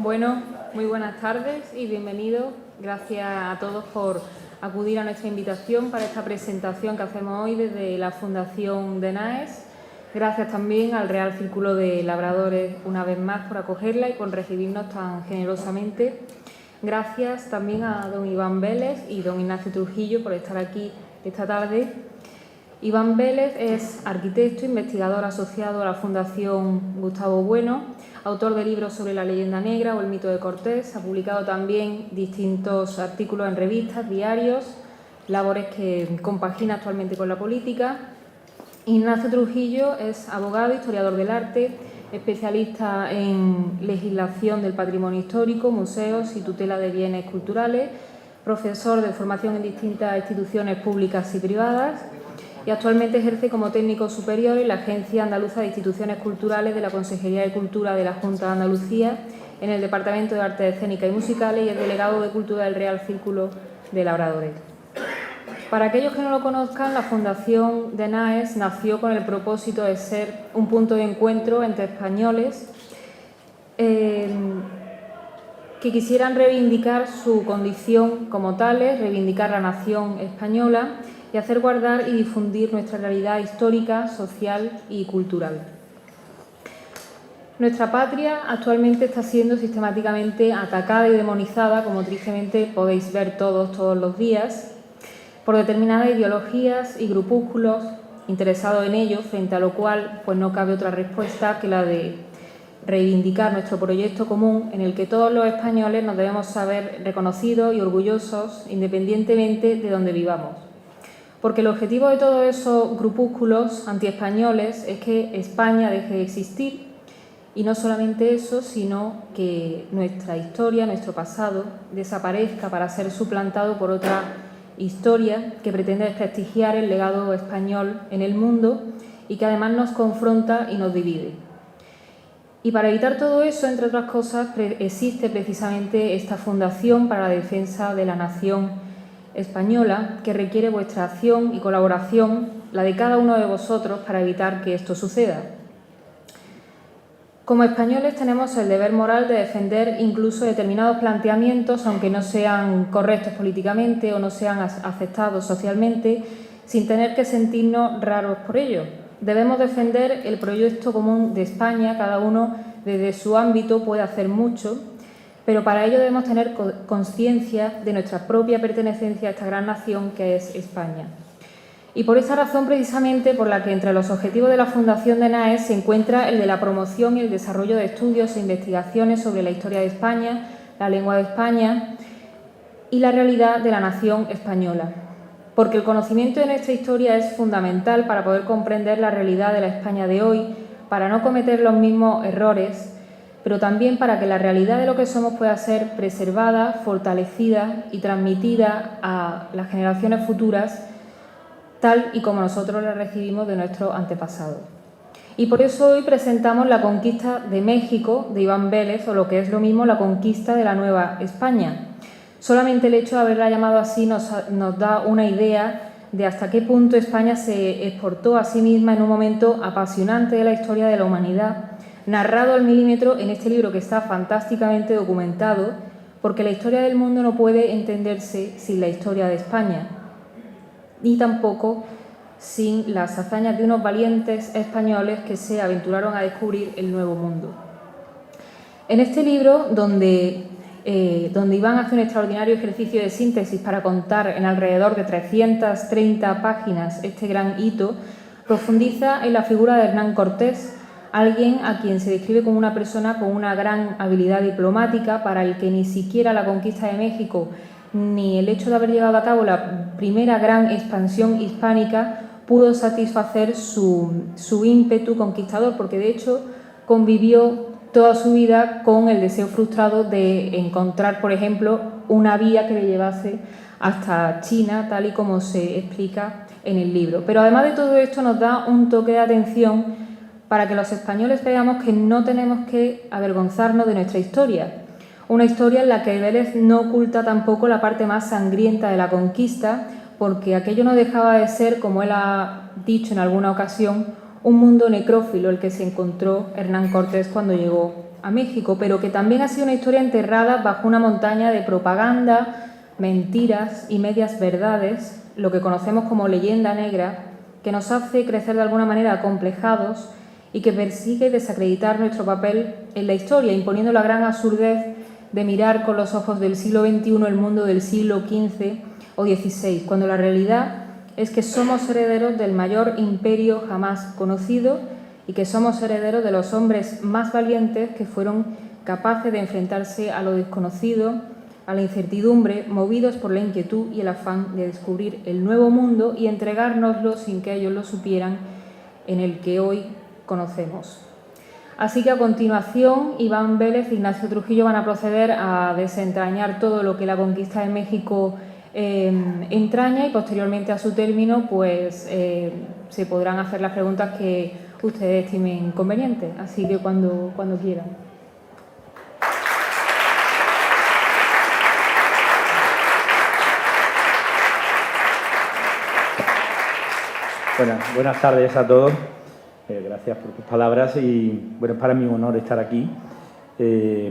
Bueno, muy buenas tardes y bienvenidos. Gracias a todos por acudir a nuestra invitación para esta presentación que hacemos hoy desde la Fundación DENAES. Gracias también al Real Círculo de Labradores una vez más por acogerla y por recibirnos tan generosamente. Gracias también a don Iván Vélez y don Ignacio Trujillo por estar aquí esta tarde. Iván Vélez es arquitecto, investigador asociado a la Fundación Gustavo Bueno, autor de libros sobre la leyenda negra o el mito de Cortés. Ha publicado también distintos artículos en revistas, diarios, labores que compagina actualmente con la política. Ignacio Trujillo es abogado, historiador del arte, especialista en legislación del patrimonio histórico, museos y tutela de bienes culturales, profesor de formación en distintas instituciones públicas y privadas, y actualmente ejerce como técnico superior en la Agencia Andaluza de Instituciones Culturales de la Consejería de Cultura de la Junta de Andalucía en el Departamento de Artes Escénicas y Musicales y es delegado de Cultura del Real Círculo de Labradores. Para aquellos que no lo conozcan, la Fundación DENAES nació con el propósito de ser un punto de encuentro entre españoles que quisieran reivindicar su condición como tales, reivindicar la nación española y hacer guardar y difundir nuestra realidad histórica, social y cultural. Nuestra patria actualmente está siendo sistemáticamente atacada y demonizada, como tristemente podéis ver todos los días, por determinadas ideologías y grupúsculos interesados en ello, frente a lo cual pues no cabe otra respuesta que la de reivindicar nuestro proyecto común en el que todos los españoles nos debemos saber reconocidos y orgullosos independientemente de donde vivamos. Porque el objetivo de todos esos grupúsculos antiespañoles es que España deje de existir y no solamente eso, sino que nuestra historia, nuestro pasado, desaparezca para ser suplantado por otra historia que pretende desprestigiar el legado español en el mundo y que además nos confronta y nos divide. Y para evitar todo eso, entre otras cosas, existe precisamente esta Fundación para la Defensa de la Nación Española, que requiere vuestra acción y colaboración, la de cada uno de vosotros, para evitar que esto suceda. Como españoles tenemos el deber moral de defender incluso determinados planteamientos, aunque no sean correctos políticamente o no sean aceptados socialmente, sin tener que sentirnos raros por ello. Debemos defender el proyecto común de España, cada uno desde su ámbito puede hacer mucho, pero para ello debemos tener conciencia de nuestra propia pertenencia a esta gran nación que es España. Y por esa razón, precisamente, por la que entre los objetivos de la Fundación DENAES se encuentra el de la promoción y el desarrollo de estudios e investigaciones sobre la historia de España, la lengua de España y la realidad de la nación española. Porque el conocimiento de nuestra historia es fundamental para poder comprender la realidad de la España de hoy, para no cometer los mismos errores, pero también para que la realidad de lo que somos pueda ser preservada, fortalecida y transmitida a las generaciones futuras, tal y como nosotros la recibimos de nuestros antepasados. Y por eso hoy presentamos la conquista de México de Iván Vélez, o lo que es lo mismo, la conquista de la Nueva España. Solamente el hecho de haberla llamado así nos da una idea de hasta qué punto España se exportó a sí misma en un momento apasionante de la historia de la humanidad, narrado al milímetro en este libro que está fantásticamente documentado, porque la historia del mundo no puede entenderse sin la historia de España, ni tampoco sin las hazañas de unos valientes españoles que se aventuraron a descubrir el Nuevo Mundo. En este libro, donde Iván hace un extraordinario ejercicio de síntesis para contar en alrededor de 330 páginas este gran hito, profundiza en la figura de Hernán Cortés, alguien a quien se describe como una persona con una gran habilidad diplomática, para el que ni siquiera la conquista de México ni el hecho de haber llevado a cabo la primera gran expansión hispánica pudo satisfacer su ímpetu conquistador, porque de hecho convivió toda su vida con el deseo frustrado de encontrar, por ejemplo, una vía que le llevase hasta China, tal y como se explica en el libro. Pero además de todo esto nos da un toque de atención para que los españoles veamos que no tenemos que avergonzarnos de nuestra historia. Una historia en la que Vélez no oculta tampoco la parte más sangrienta de la conquista, porque aquello no dejaba de ser, como él ha dicho en alguna ocasión, un mundo necrófilo el que se encontró Hernán Cortés cuando llegó a México, pero que también ha sido una historia enterrada bajo una montaña de propaganda, mentiras y medias verdades, lo que conocemos como leyenda negra, que nos hace crecer de alguna manera acomplejados y que persigue desacreditar nuestro papel en la historia, imponiendo la gran absurdez de mirar con los ojos del siglo XXI el mundo del siglo XV o XVI, cuando la realidad es que somos herederos del mayor imperio jamás conocido y que somos herederos de los hombres más valientes que fueron capaces de enfrentarse a lo desconocido, a la incertidumbre, movidos por la inquietud y el afán de descubrir el nuevo mundo y entregárnoslo sin que ellos lo supieran, en el que hoy conocemos. Así que a continuación Iván Vélez e Ignacio Trujillo van a proceder a desentrañar todo lo que la conquista de México entraña y posteriormente a su término pues se podrán hacer las preguntas que ustedes estimen convenientes. Así que cuando quieran. Buenas tardes a todos. Gracias por tus palabras y bueno, es para mí un honor estar aquí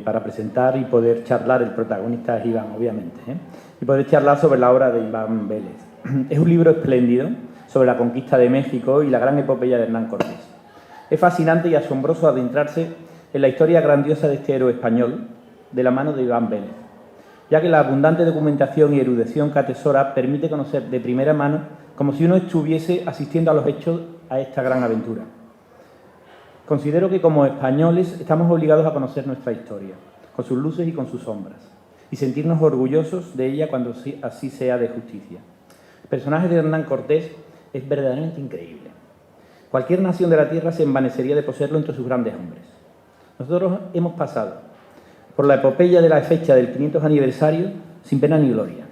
para presentar y poder charlar. El protagonista es Iván, obviamente, y poder charlar sobre la obra de Iván Vélez. Es un libro espléndido sobre la conquista de México y la gran epopeya de Hernán Cortés. Es fascinante y asombroso adentrarse en la historia grandiosa de este héroe español de la mano de Iván Vélez, ya que la abundante documentación y erudición que atesora permite conocer de primera mano, como si uno estuviese asistiendo a los hechos a esta gran aventura. Considero que como españoles estamos obligados a conocer nuestra historia, con sus luces y con sus sombras, y sentirnos orgullosos de ella cuando así sea de justicia. El personaje de Hernán Cortés es verdaderamente increíble. Cualquier nación de la tierra se envanecería de poseerlo entre sus grandes hombres. Nosotros hemos pasado por la epopeya de la fecha del 500 aniversario sin pena ni gloria,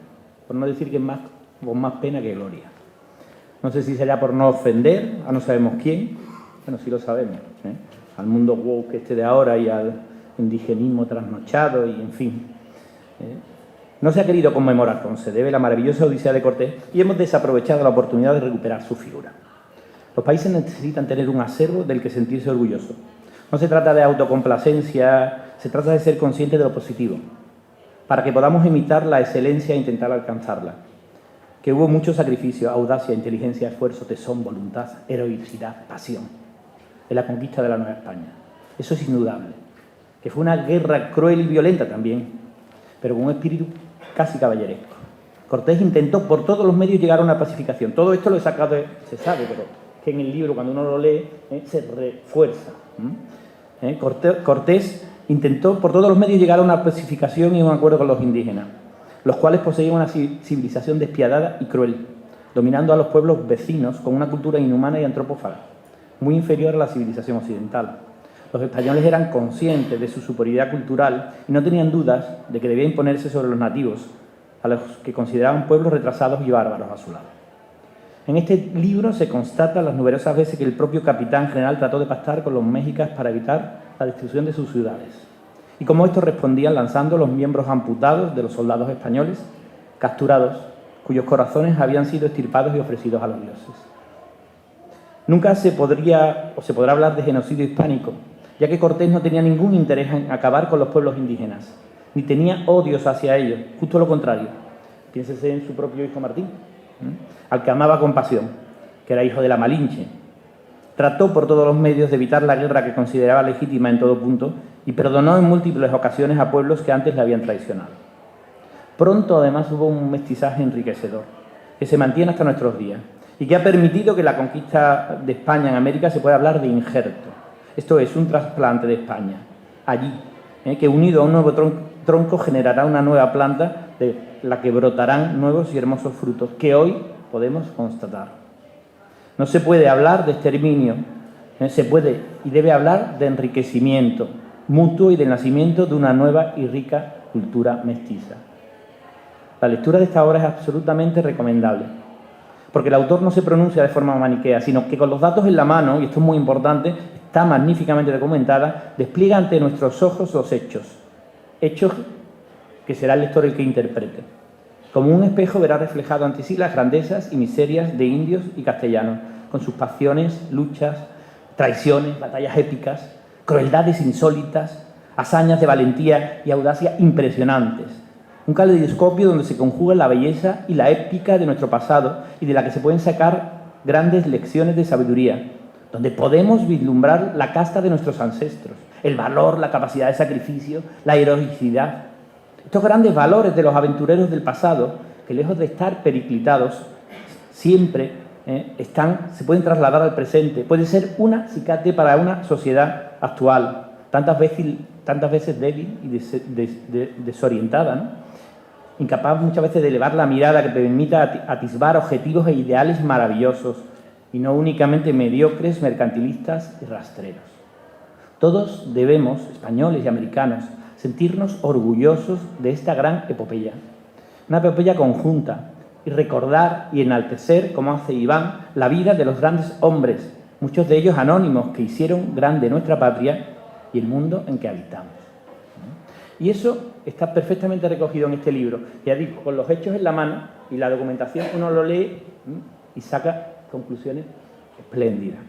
por no decir que con más pena que gloria. No sé si será por no ofender a no sabemos quién, bueno, sí lo sabemos, al mundo woke de ahora y al indigenismo trasnochado y en fin. No se ha querido conmemorar como se debe la maravillosa odisea de Cortés y hemos desaprovechado la oportunidad de recuperar su figura. Los países necesitan tener un acervo del que sentirse orgulloso. No se trata de autocomplacencia, se trata de ser conscientes de lo positivo, para que podamos imitar la excelencia e intentar alcanzarla. Que hubo mucho sacrificio, audacia, inteligencia, esfuerzo, tesón, voluntad, heroicidad, pasión en la conquista de la Nueva España. Eso es indudable. Que fue una guerra cruel y violenta también, pero con un espíritu casi caballeresco. Cortés intentó por todos los medios llegar a una pacificación. Todo esto lo he sacado, se sabe, pero que en el libro cuando uno lo lee se refuerza. Cortés intentó por todos los medios llegar a una pacificación y un acuerdo con los indígenas, los cuales poseían una civilización despiadada y cruel, dominando a los pueblos vecinos con una cultura inhumana y antropófaga, muy inferior a la civilización occidental. Los españoles eran conscientes de su superioridad cultural y no tenían dudas de que debía imponerse sobre los nativos, a los que consideraban pueblos retrasados y bárbaros a su lado. En este libro se constata las numerosas veces que el propio capitán general trató de pactar con los mexicas para evitar la destrucción de sus ciudades, y cómo estos respondían lanzando los miembros amputados de los soldados españoles capturados, cuyos corazones habían sido extirpados y ofrecidos a los dioses. Nunca se podrá hablar de genocidio hispánico, ya que Cortés no tenía ningún interés en acabar con los pueblos indígenas, ni tenía odios hacia ellos, justo lo contrario. Piénsese en su propio hijo Martín, al que amaba con pasión, que era hijo de la Malinche. Trató por todos los medios de evitar la guerra que consideraba legítima en todo punto y perdonó en múltiples ocasiones a pueblos que antes le habían traicionado. Pronto, además, hubo un mestizaje enriquecedor, que se mantiene hasta nuestros días y que ha permitido que la conquista de España en América se pueda hablar de injerto. Esto es un trasplante de España, allí, que unido a un nuevo tronco generará una nueva planta de la que brotarán nuevos y hermosos frutos que hoy podemos constatar. No se puede hablar de exterminio, se puede y debe hablar de enriquecimiento mutuo y del nacimiento de una nueva y rica cultura mestiza. La lectura de esta obra es absolutamente recomendable, porque el autor no se pronuncia de forma maniquea, sino que con los datos en la mano, y esto es muy importante, está magníficamente documentada, despliega ante nuestros ojos los hechos que será el lector el que interprete. Como un espejo verá reflejado ante sí las grandezas y miserias de indios y castellanos, con sus pasiones, luchas, traiciones, batallas épicas, crueldades insólitas, hazañas de valentía y audacia impresionantes. Un caleidoscopio donde se conjuga la belleza y la épica de nuestro pasado y de la que se pueden sacar grandes lecciones de sabiduría, donde podemos vislumbrar la casta de nuestros ancestros, el valor, la capacidad de sacrificio, la heroicidad. Estos grandes valores de los aventureros del pasado, que lejos de estar periclitados, siempre se pueden trasladar al presente. Puede ser un acicate para una sociedad actual, tantas veces débil y desorientada, ¿no? Incapaz muchas veces de elevar la mirada que permita atisbar objetivos e ideales maravillosos y no únicamente mediocres, mercantilistas y rastreros. Todos debemos, españoles y americanos, sentirnos orgullosos de esta gran epopeya. Una epopeya conjunta, y recordar y enaltecer, como hace Iván, la vida de los grandes hombres, muchos de ellos anónimos, que hicieron grande nuestra patria y el mundo en que habitamos. Y eso está perfectamente recogido en este libro. Ya digo, con los hechos en la mano y la documentación, uno lo lee y saca conclusiones espléndidas.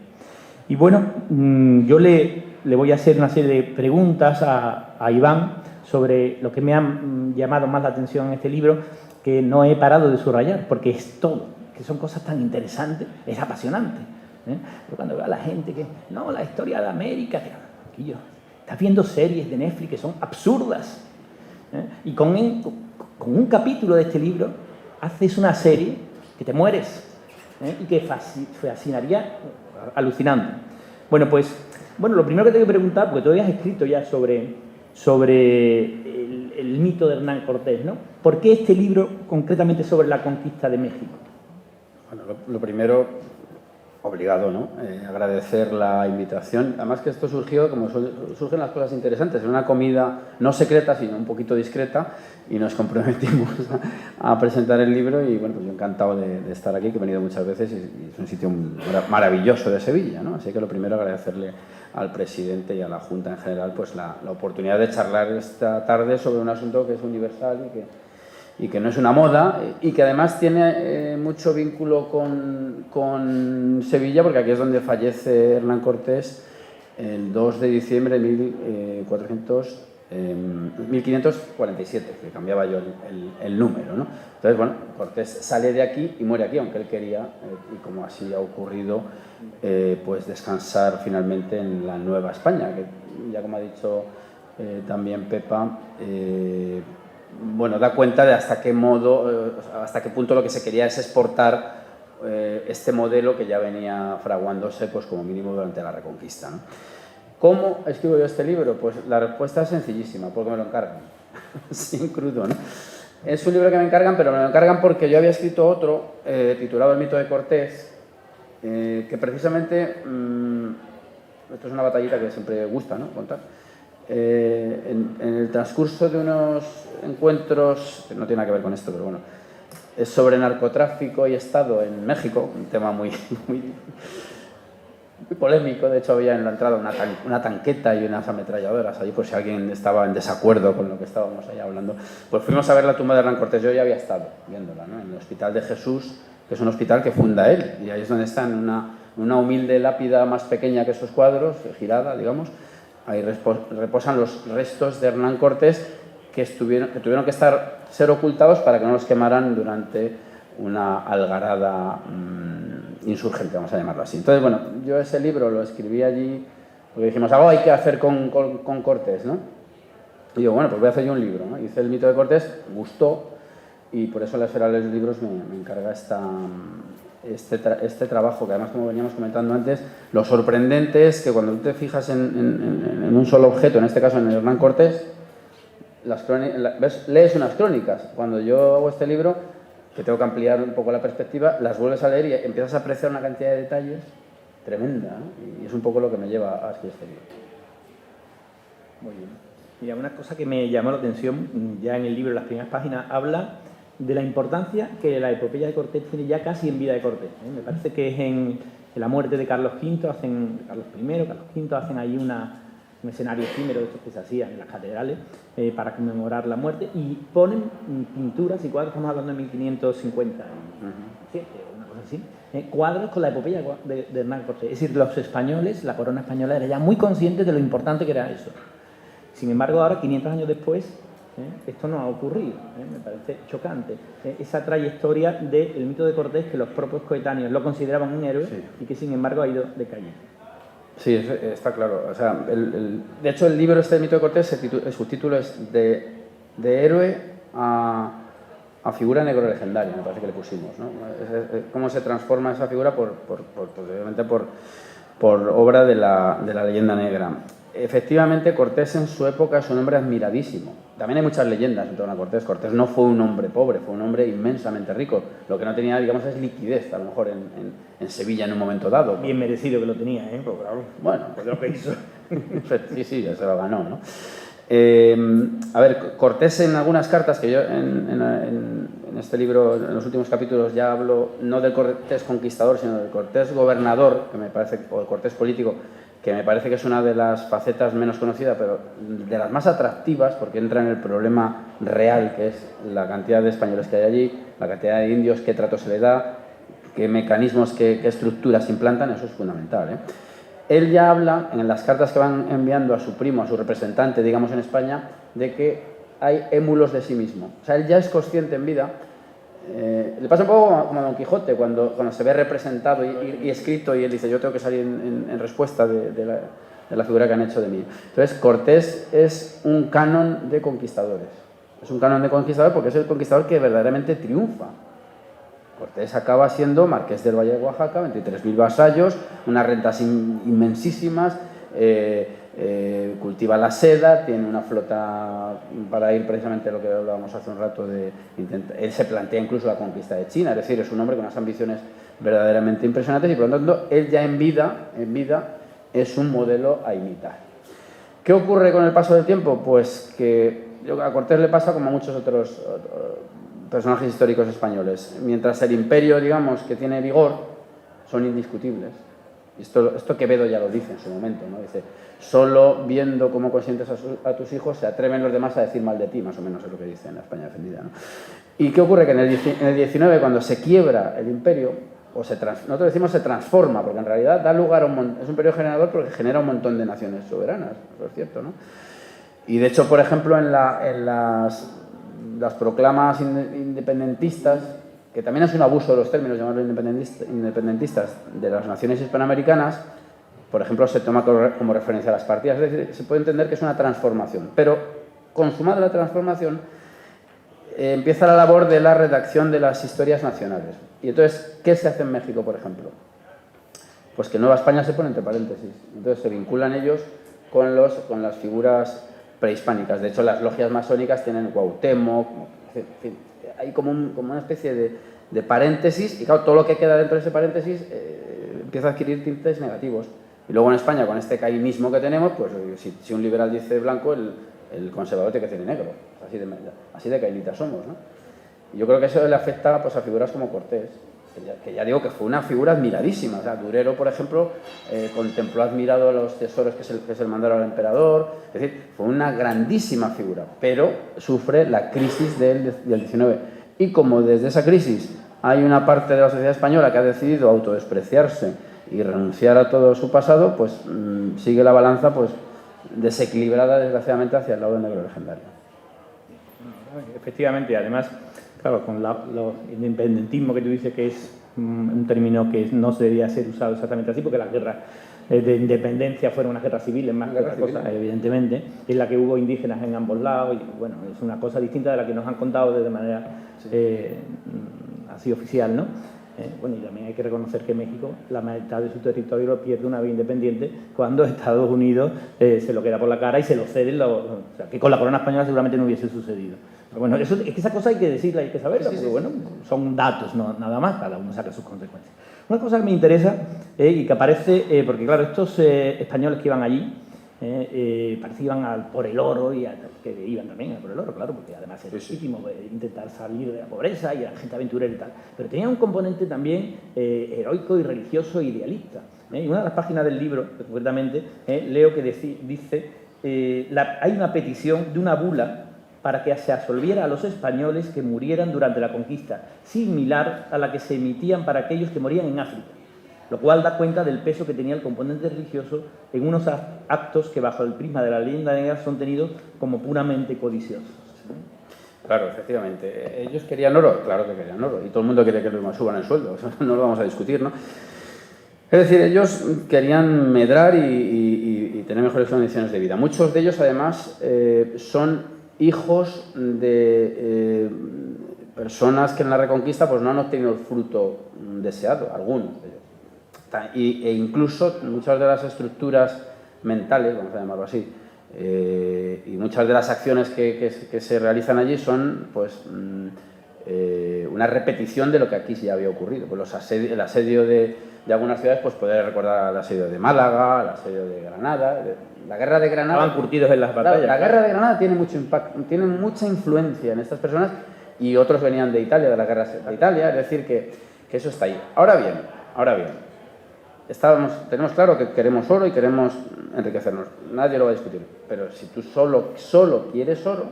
Y bueno, yo le voy a hacer una serie de preguntas a Iván sobre lo que me han llamado más la atención en este libro, que no he parado de subrayar, porque es todo, que son cosas tan interesantes, es apasionante. Pero cuando veo a la gente que, no, la historia de América, que estás viendo series de Netflix que son absurdas. Y con un capítulo de este libro haces una serie que te mueres y que fascinaría, alucinante. Bueno, lo primero que tengo que preguntar, porque tú habías escrito ya sobre el mito de Hernán Cortés, ¿no? ¿Por qué este libro concretamente sobre la conquista de México? Bueno, lo primero, obligado, ¿no? Agradecer la invitación. Además que esto surgió, como surgen las cosas interesantes, en una comida no secreta, sino un poquito discreta, y nos comprometimos a presentar el libro y, bueno, pues yo encantado de estar aquí, que he venido muchas veces y es un sitio maravilloso de Sevilla, ¿no? Así que lo primero, agradecerle al presidente y a la Junta en general pues la oportunidad de charlar esta tarde sobre un asunto que es universal y que no es una moda y que además tiene mucho vínculo con Sevilla, porque aquí es donde fallece Hernán Cortés el 2 de diciembre de 1547, que cambiaba yo el número, ¿no? Entonces, bueno, Cortés sale de aquí y muere aquí, aunque él quería, y como así ha ocurrido, pues descansar finalmente en la Nueva España, que ya como ha dicho también Pepa, bueno, da cuenta de hasta qué punto lo que se quería es exportar este modelo que ya venía fraguándose, pues como mínimo durante la Reconquista, ¿no? ¿Cómo escribo yo este libro? Pues la respuesta es sencillísima, porque me lo encargan, sin crudo, ¿no? Es un libro que me encargan, pero me lo encargan porque yo había escrito otro titulado El mito de Cortés, que precisamente, esto es una batallita que siempre gusta, ¿no?, contar. En el transcurso de unos encuentros, que no tiene nada que ver con esto, pero bueno, es sobre narcotráfico y Estado en México, un tema muy polémico. De hecho, había en la entrada una tanqueta y unas ametralladoras allí, por si alguien estaba en desacuerdo con lo que estábamos ahí hablando. Pues fuimos a ver la tumba de Hernán Cortés. Yo ya había estado viéndola, ¿no?, en el Hospital de Jesús, que es un hospital que funda él, y ahí es donde está, en una humilde lápida más pequeña que esos cuadros, girada, digamos. Ahí reposan los restos de Hernán Cortés que tuvieron que ser ocultados para que no los quemaran durante una algarada insurgente, vamos a llamarlo así. Entonces, bueno, yo ese libro lo escribí allí porque dijimos, algo hay que hacer con Cortés, ¿no? Y digo, bueno, pues voy a hacer yo un libro, ¿no? Hice el mito de Cortés, gustó, y por eso la Esfera de los Libros me encarga este trabajo, que además, como veníamos comentando antes, lo sorprendente es que cuando tú te fijas en un solo objeto, en este caso en el Hernán Cortés, lees unas crónicas. Cuando yo hago este libro, que tengo que ampliar un poco la perspectiva, las vuelves a leer y empiezas a apreciar una cantidad de detalles tremenda, ¿no? Y es un poco lo que me lleva a escribir este libro. Muy bien. Mira, una cosa que me llamó la atención, ya en el libro, en las primeras páginas, habla de la importancia que la epopeya de Cortés tiene ya casi en vida de Cortés, ¿eh? Me parece que es en la muerte de Carlos V, Carlos I, hacen ahí un escenario efímero de estos que se hacían en las catedrales para conmemorar la muerte, y ponen pinturas y cuadros, estamos hablando de 1550, una cosa así, cuadros con la epopeya de Hernán Cortés. Es decir, los españoles, la corona española era ya muy consciente de lo importante que era eso. Sin embargo, ahora, 500 años después, esto no ha ocurrido. Me parece chocante esa trayectoria del mito de Cortés, que los propios coetáneos lo consideraban un héroe, sí, y que sin embargo ha ido decayendo. Sí, está claro. O sea, de hecho, el libro este del mito de Cortés, el subtítulo es de héroe a figura negro-legendaria, me parece que le pusimos, ¿no? Cómo se transforma esa figura obviamente por obra de la leyenda negra. Efectivamente, Cortés en su época es un hombre admiradísimo. También hay muchas leyendas en torno a Cortés. Cortés no fue un hombre pobre, fue un hombre inmensamente rico. Lo que no tenía, digamos, es liquidez, a lo mejor en Sevilla en un momento dado. Bien merecido que lo tenía, pues, claro. Bueno, pues lo que hizo. Sí, ya se lo ganó, ¿no? A ver, Cortés en algunas cartas, que yo en este libro, en los últimos capítulos, ya hablo no del Cortés conquistador, sino del Cortés gobernador, que me parece, o el Cortés político, que me parece que es una de las facetas menos conocidas, pero de las más atractivas, porque entra en el problema real, que es la cantidad de españoles que hay allí, la cantidad de indios, qué trato se le da, qué mecanismos, qué estructuras se implantan. Eso es fundamental, Él ya habla, en las cartas que van enviando a su primo, a su representante, digamos, en España, de que hay émulos de sí mismo. O sea, él ya es consciente en vida. Le pasa un poco como a Don Quijote, cuando se ve representado y escrito, y él dice, yo tengo que salir en respuesta de la figura que han hecho de mí. Entonces, Cortés es un canon de conquistadores. Es un canon de conquistador porque es el conquistador que verdaderamente triunfa. Cortés acaba siendo marqués del Valle de Oaxaca, 23.000 vasallos, unas rentas inmensísimas, cultiva la seda, tiene una flota para ir precisamente a lo que hablábamos hace un rato él se plantea incluso la conquista de China, es decir, es un hombre con unas ambiciones verdaderamente impresionantes y por lo tanto él ya en vida es un modelo a imitar. ¿Qué ocurre con el paso del tiempo? Pues que a Cortés le pasa como a muchos otros personajes históricos españoles. Mientras el imperio, digamos, que tiene vigor, son indiscutibles. Esto Quevedo ya lo dice en su momento, ¿no? Dice, solo viendo cómo consientes a tus hijos se atreven los demás a decir mal de ti, más o menos es lo que dice en la España defendida, ¿no? ¿Y qué ocurre? Que en el 19, cuando se quiebra el imperio, nosotros decimos se transforma, porque en realidad da lugar es un periodo generador porque genera un montón de naciones soberanas, eso es cierto, ¿no? Y de hecho, por ejemplo, en las proclamas independentistas, que también es un abuso de los términos llamarlos independentistas de las naciones hispanoamericanas, por ejemplo, se toma como referencia a las partidas, es decir, se puede entender que es una transformación, pero consumada la transformación, empieza la labor de la redacción de las historias nacionales. Y entonces, ¿qué se hace en México, por ejemplo? Pues que Nueva España se pone entre paréntesis, entonces se vinculan ellos con las figuras prehispánicas. De hecho, las logias masónicas tienen Cuauhtémoc, en fin, hay como una especie de paréntesis, y claro, todo lo que queda dentro de ese paréntesis empieza a adquirir tintes negativos. Y luego en España, con este caínismo que tenemos, pues si un liberal dice blanco, el conservador tiene que decir negro. Así de caínitas somos, ¿no? Y yo creo que eso le afecta, pues, a figuras como Cortés, que ya digo que fue una figura admiradísima. O sea, Durero, por ejemplo, contempló admirado los tesoros que se le mandaron al emperador. Es decir, fue una grandísima figura, pero sufre la crisis del 19. Y como desde esa crisis hay una parte de la sociedad española que ha decidido autodespreciarse y renunciar a todo su pasado, pues sigue la balanza, pues, desequilibrada, desgraciadamente, hacia el lado del negro legendario. Efectivamente, además, claro, con el independentismo que tú dices, que es un término que no debería ser usado exactamente así, porque las guerras de independencia fueron unas guerras civiles más que otra cosa, evidentemente, en la que hubo indígenas en ambos lados, y bueno, es una cosa distinta de la que nos han contado de manera así oficial, ¿no? Bueno, y también hay que reconocer que México, la mitad de su territorio lo pierde una vez independiente, cuando Estados Unidos se lo queda por la cara y se lo cede, o sea, que con la corona española seguramente no hubiese sucedido. Pero bueno, es que esa cosa hay que decirla, hay que saberla, porque bueno, son datos, no, nada más, cada uno saca sus consecuencias. Una cosa que me interesa y que aparece, porque claro, estos españoles que iban allí, parece que iban por el oro, que iban también por el oro, claro, porque además es legítimo intentar salir de la pobreza y la gente aventurera y tal, pero tenía un componente también heroico y religioso e idealista. Y una de las páginas del libro, concretamente, leo que dice, hay una petición de una bula para que se absolviera a los españoles que murieran durante la conquista, similar a la que se emitían para aquellos que morían en África, lo cual da cuenta del peso que tenía el componente religioso en unos actos que bajo el prisma de la leyenda negra son tenidos como puramente codiciosos. Claro, efectivamente. ¿Ellos querían oro? Claro que querían oro. Y todo el mundo quiere que les suban el sueldo. Eso no lo vamos a discutir, ¿no? Es decir, ellos querían medrar y tener mejores condiciones de vida. Muchos de ellos, además, son hijos de personas que en la Reconquista pues, no han obtenido el fruto deseado, algunos de ellos. E incluso muchas de las estructuras mentales, vamos a llamarlo así, y muchas de las acciones que se realizan allí son pues una repetición de lo que aquí ya había ocurrido. Pues el asedio de algunas ciudades pues puede recordar al asedio de Málaga, al asedio de Granada. La guerra de Granada... Estaban curtidos en las batallas. La guerra de Granada tiene mucho impacto, tiene mucha influencia en estas personas, y otros venían de Italia, de la guerra de Italia, es decir, que eso está ahí. Ahora bien, tenemos claro que queremos oro y queremos enriquecernos, nadie lo va a discutir, pero si tú solo quieres oro,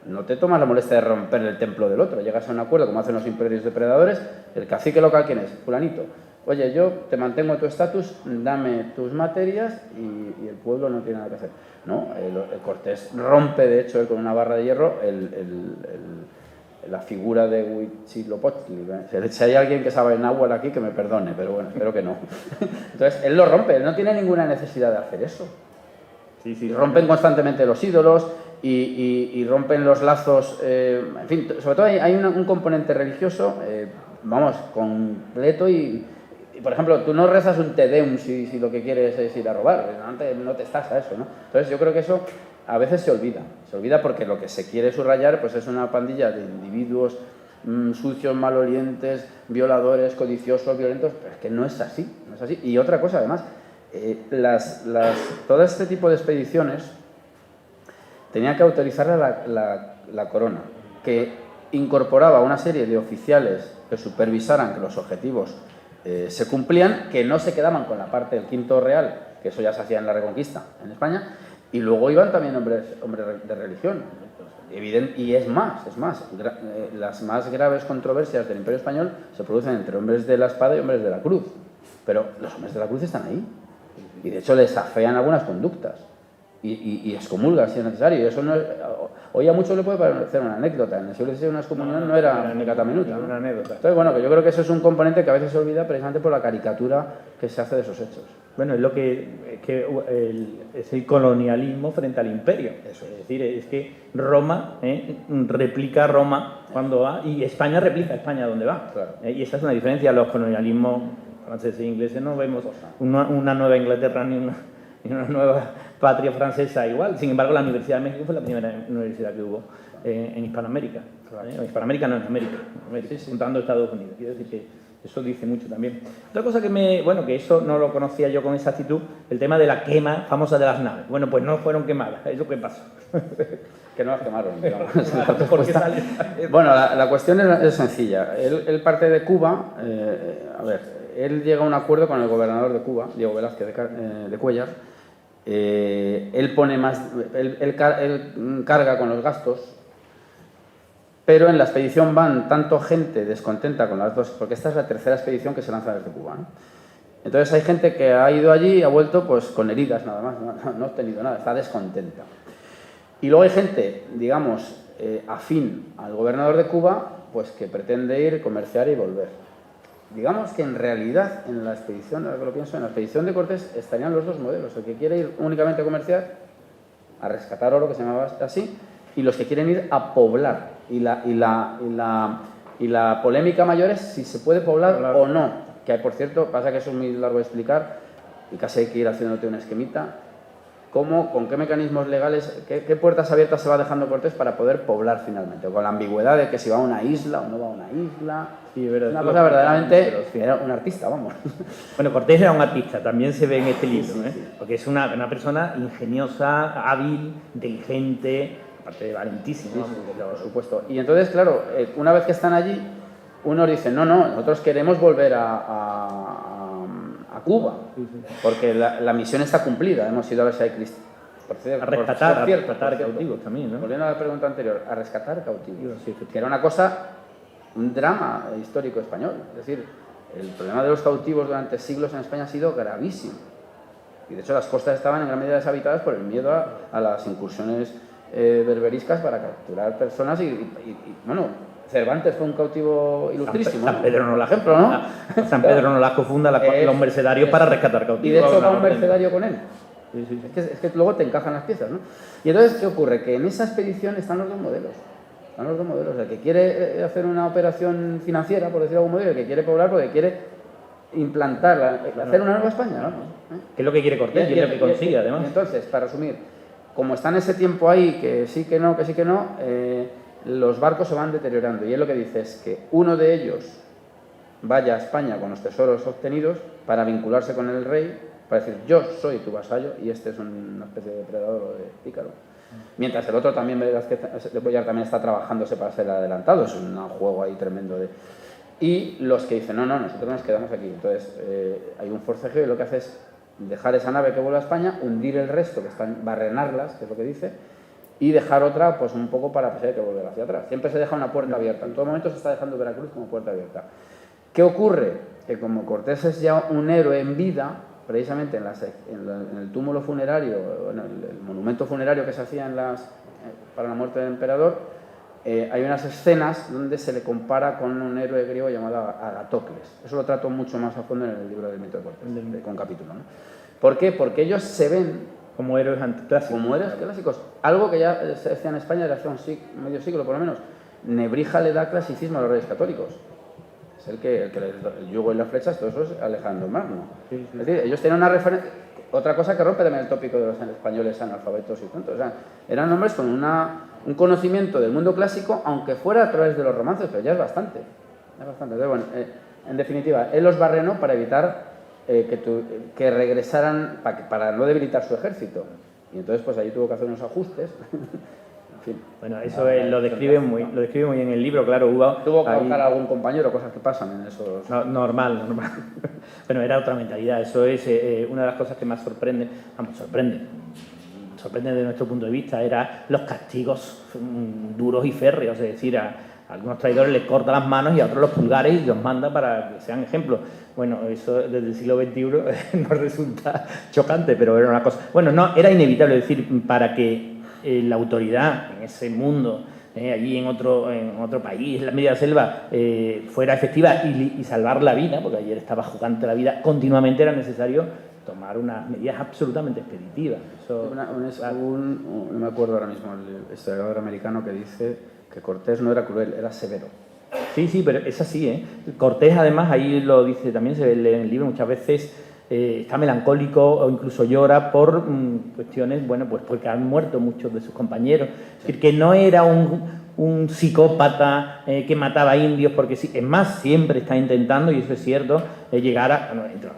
no te tomas la molestia de romper el templo del otro, llegas a un acuerdo como hacen los imperios depredadores, el cacique local, ¿quién es? Fulanito. Oye, yo te mantengo tu estatus, dame tus materias y el pueblo no tiene nada que hacer. No, el Cortés rompe, de hecho, con una barra de hierro la figura de Huitzilopochtli. Si hay alguien que sabe náhuatl aquí, que me perdone, pero bueno, espero que no. Entonces, él lo rompe, él no tiene ninguna necesidad de hacer eso. Sí. Rompen constantemente los ídolos y rompen los lazos, en fin, sobre todo hay un componente religioso, completo y, por ejemplo, tú no rezas un Te Deum si lo que quieres es ir a robar, no te estás a eso, ¿no? Entonces yo creo que eso a veces se olvida porque lo que se quiere subrayar pues es una pandilla de individuos sucios, malolientes, violadores, codiciosos, violentos, pero es que no es así. Y otra cosa además, todo este tipo de expediciones tenía que autorizarla la corona, que incorporaba una serie de oficiales que supervisaran que los objetivos se cumplían, que no se quedaban con la parte del quinto real, que eso ya se hacía en la Reconquista en España, y luego iban también hombres de religión. Y es más, las más graves controversias del Imperio Español se producen entre hombres de la espada y hombres de la cruz, pero los hombres de la cruz están ahí, y de hecho les afean algunas conductas. Y excomulga si es necesario. Y eso no es, hoy a muchos le puede parecer una anécdota. En el siglo XVI una excomunión no era anécdota minuta. Una anécdota. Entonces, bueno, que yo creo que eso es un componente que a veces se olvida precisamente por la caricatura que se hace de esos hechos. Bueno, es lo es el colonialismo frente al imperio. Eso es decir, es que Roma replica Roma cuando va y España replica España donde va. Claro. Y esa es una diferencia. Los colonialismos franceses e ingleses no vemos una nueva Inglaterra ni una nueva patria francesa igual. Sin embargo, la Universidad de México fue la primera universidad que hubo en Hispanoamérica. Claro. En Hispanoamérica no, en América, juntando Estados Unidos. Quiero decir que eso dice mucho también. Otra cosa que eso no lo conocía yo con exactitud, el tema de la quema famosa de las naves. Bueno, pues no fueron quemadas. ¿Eso qué pasó? Que no las quemaron, digamos. ¿Por qué sale? Bueno, la cuestión es sencilla. Él parte de Cuba, él llega a un acuerdo con el gobernador de Cuba, Diego Velázquez de Cuéllar. Él carga con los gastos, pero en la expedición van tanto gente descontenta con las dos, porque esta es la tercera expedición que se lanza desde Cuba, ¿no? Entonces hay gente que ha ido allí y ha vuelto pues con heridas nada más, no ha obtenido nada, está descontenta. Y luego hay gente, digamos, afín al gobernador de Cuba, pues que pretende ir, comerciar y volver. Digamos que en realidad, en la expedición de Cortés estarían los dos modelos, el que quiere ir únicamente a comerciar, a rescatar oro, que se llamaba así, y los que quieren ir a poblar. Y la polémica mayor es si se puede poblar o no, que por cierto, pasa que eso es muy largo de explicar, y casi hay que ir haciéndote un esquemita, con qué mecanismos legales, qué puertas abiertas se va dejando Cortés para poder poblar finalmente, o con la ambigüedad de que si va a una isla o no va a una isla. Sí, verdad, una cosa verdaderamente, era un artista, vamos. Bueno, Cortés era un artista, también se ve en este libro, sí. Porque es una persona ingeniosa, hábil, inteligente, aparte de valentísimo. Por supuesto. Y entonces, claro, una vez que están allí, unos dicen, no, nosotros queremos volver a Cuba, porque la misión está cumplida, hemos ido a ver si hay cristianos. A rescatar cautivos también, ¿no? Volviendo a la pregunta anterior, a rescatar cautivos, que era una cosa, un drama histórico español. Es decir, el problema de los cautivos durante siglos en España ha sido gravísimo. Y de hecho las costas estaban en gran medida deshabitadas por el miedo a las incursiones berberiscas para capturar personas y bueno, Cervantes fue un cautivo ilustrísimo. San Pedro Nolasco, ejemplo, ¿no? San Pedro Nolasco funda los mercedarios para rescatar cautivos. Y de hecho va un mercedario con él. Sí. Es que luego te encajan las piezas, ¿no? Y entonces, ¿qué ocurre? Que en esa expedición están los dos modelos. El que quiere hacer una operación financiera, por decir algún modelo, el que quiere poblar porque quiere implantar, hacer una nueva España, ¿no? ¿Qué es lo que quiere Cortés? Y es lo que consigue, además. Y entonces, para resumir, como está en ese tiempo ahí, que sí, que no, los barcos se van deteriorando. Y él lo que dice es que uno de ellos vaya a España con los tesoros obtenidos para vincularse con el rey, para decir, yo soy tu vasallo, y este es una especie de depredador o de pícaro. Mientras el otro también, de Cuéllar, también está trabajándose para ser adelantado. Es un juego ahí tremendo de... Y los que dicen, no, nosotros nos quedamos aquí. Entonces, hay un forcejeo y lo que hace es dejar esa nave que vuelve a España, hundir el resto, barrenarlas, que es lo que dice, y dejar otra, pues un poco para que volver hacia atrás. Siempre se deja una puerta abierta. En todo momento se está dejando Veracruz como puerta abierta. ¿Qué ocurre? Que como Cortés es ya un héroe en vida, precisamente en el túmulo funerario, en el monumento funerario que se hacía para la muerte del emperador, hay unas escenas donde se le compara con un héroe griego llamado Agatocles. Eso lo trato mucho más a fondo en el libro del mito de Cortés, con capítulo, ¿no? ¿Por qué? Porque ellos se ven como héroes anticlásicos. Como héroes clásicos. Algo que ya se decía en España desde hace medio siglo, por lo menos. Nebrija le da clasicismo a los reyes católicos. Es el yugo y las flechas, todo eso es Alejandro Magno. Sí. Es decir, ellos tenían una referencia... Otra cosa que rompe también el tópico de los españoles analfabetos y tontos. O sea, eran hombres con un conocimiento del mundo clásico, aunque fuera a través de los romances, pero ya es bastante. Entonces, bueno, en definitiva, él los barrenó para evitar que regresaran, para no debilitar su ejército. Y entonces, pues ahí tuvo que hacer unos ajustes. En fin. Bueno, eso lo describe muy bien en el libro, claro. Tuvo que buscar a algún compañero, cosas que pasan en esos... No, normal. Bueno, era otra mentalidad. Eso es una de las cosas que más sorprende de nuestro punto de vista, era los castigos duros y férreos. Es decir, a algunos traidores les corta las manos y a otros los pulgares y los manda para que sean ejemplos. Bueno, eso desde el siglo XXI nos resulta chocante, pero era una cosa... Bueno, no, era inevitable. Es decir, para que la autoridad en ese mundo, allí en otro país, en la media selva, fuera efectiva y salvar la vida, porque ayer estaba jugante la vida, continuamente era necesario tomar unas medidas absolutamente expeditivas. Eso, no me acuerdo ahora mismo, el historiador americano que dice que Cortés no era cruel, era severo. Sí, pero es así, ¿eh? Cortés, además, ahí lo dice, también se lee en el libro muchas veces, está melancólico o incluso llora por cuestiones, bueno, pues porque han muerto muchos de sus compañeros. Es decir, que no era un psicópata que mataba indios, porque sí, es más, siempre está intentando, y eso es cierto, llegar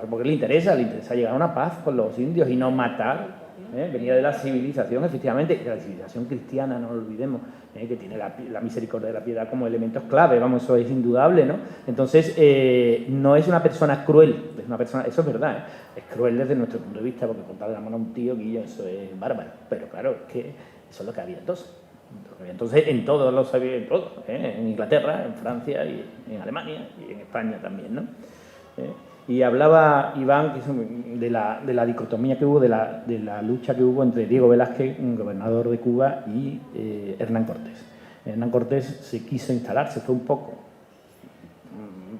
porque le interesa llegar a una paz con los indios y no matar. Venía de la civilización, efectivamente, de la civilización cristiana, no lo olvidemos, que tiene la misericordia de la piedad como elementos clave, vamos, eso es indudable, ¿no? Entonces, no es una persona cruel, es una persona, eso es verdad, es cruel desde nuestro punto de vista, porque cortarle la mano a un tío, Guillo, eso es bárbaro, pero claro, es que eso es lo que había entonces. En todos los había, en todo, en Inglaterra, en Francia, y en Alemania, y en España también, ¿no? Y hablaba Iván de la dicotomía que hubo, de la lucha que hubo entre Diego Velázquez, un gobernador de Cuba, y Hernán Cortés. Hernán Cortés se quiso instalar, se fue un poco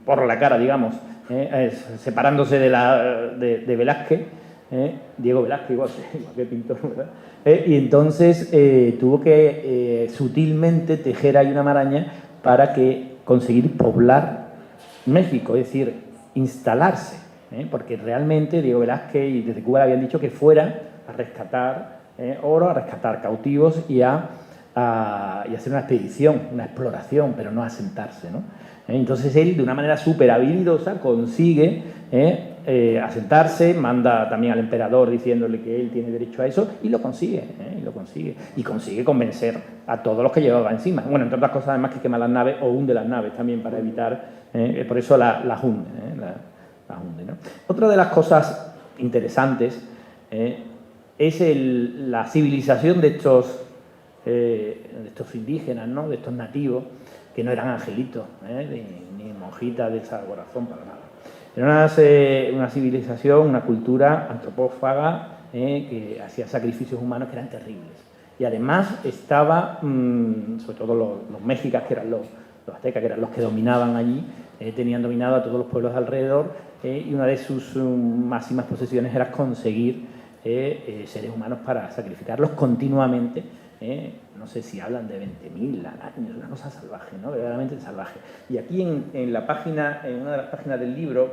por la cara, digamos, separándose de Velázquez, Diego Velázquez, igual que pintor, ¿verdad? Y entonces tuvo que sutilmente tejer ahí una maraña para conseguir poblar México, es decir, instalarse, porque realmente Diego Velázquez y desde Cuba le habían dicho que fuera a rescatar oro, a rescatar cautivos y a hacer una expedición, una exploración, pero no a asentarse, ¿no? Entonces él, de una manera súper habilidosa, consigue asentarse, manda también al emperador diciéndole que él tiene derecho a eso, y lo consigue, y consigue convencer a todos los que llevaba encima. Bueno, entre otras cosas, además, que quema las naves o hunde las naves también para evitar, por eso la hunde, las hunde, ¿no? Otra de las cosas interesantes es la civilización de estos indígenas, ¿no? De estos nativos, que no eran angelitos, ni monjitas de Sagrado Corazón, para nada. Era una civilización, una cultura antropófaga que hacía sacrificios humanos que eran terribles. Y además estaba, sobre todo los mexicas, que eran los aztecas, que eran los que dominaban allí, tenían dominado a todos los pueblos alrededor, y una de sus máximas posesiones era conseguir seres humanos para sacrificarlos continuamente. No sé si hablan de 20.000 al año, es una cosa salvaje, ¿no? Verdaderamente salvaje. Y aquí en una de las páginas del libro,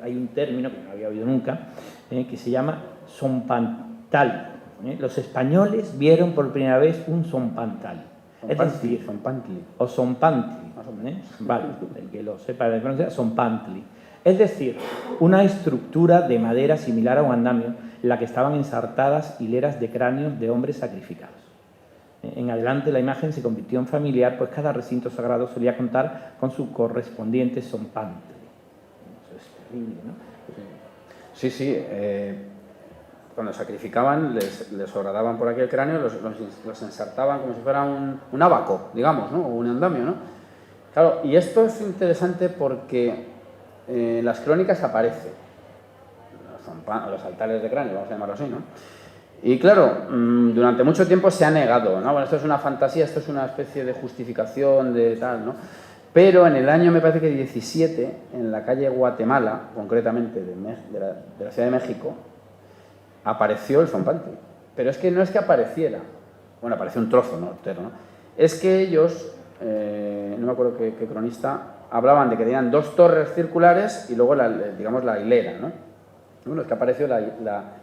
hay un término que no había oído nunca, que se llama zompantali. Los españoles vieron por primera vez un zompantali. Es decir, o zompantli, vale, el que lo sepa de pronunciar, zompantli. Es decir, una estructura de madera similar a un andamio en la que estaban ensartadas hileras de cráneos de hombres sacrificados. En adelante la imagen se convirtió en familiar, pues cada recinto sagrado solía contar con su correspondiente zompantli. Eso es terrible, ¿no? Sí, sí. Cuando sacrificaban, les horadaban por aquí el cráneo, los ensartaban como si fuera un abaco, digamos, ¿no? O un andamio, ¿no? Claro, y esto es interesante porque en las crónicas aparece los altares de cráneo, vamos a llamarlo así, ¿no? Y claro, durante mucho tiempo se ha negado, ¿no? Bueno, esto es una fantasía, esto es una especie de justificación de tal, ¿no? Pero en el año, me parece que 17, en la calle Guatemala, concretamente de la Ciudad de México, apareció el zompantli. Pero es que no es que apareciera, bueno, apareció un trozo, ¿no? Entero, ¿no? Es que ellos, no me acuerdo qué cronista, hablaban de que tenían 2 torres circulares y luego, digamos, la hilera, ¿no? Bueno, es que apareció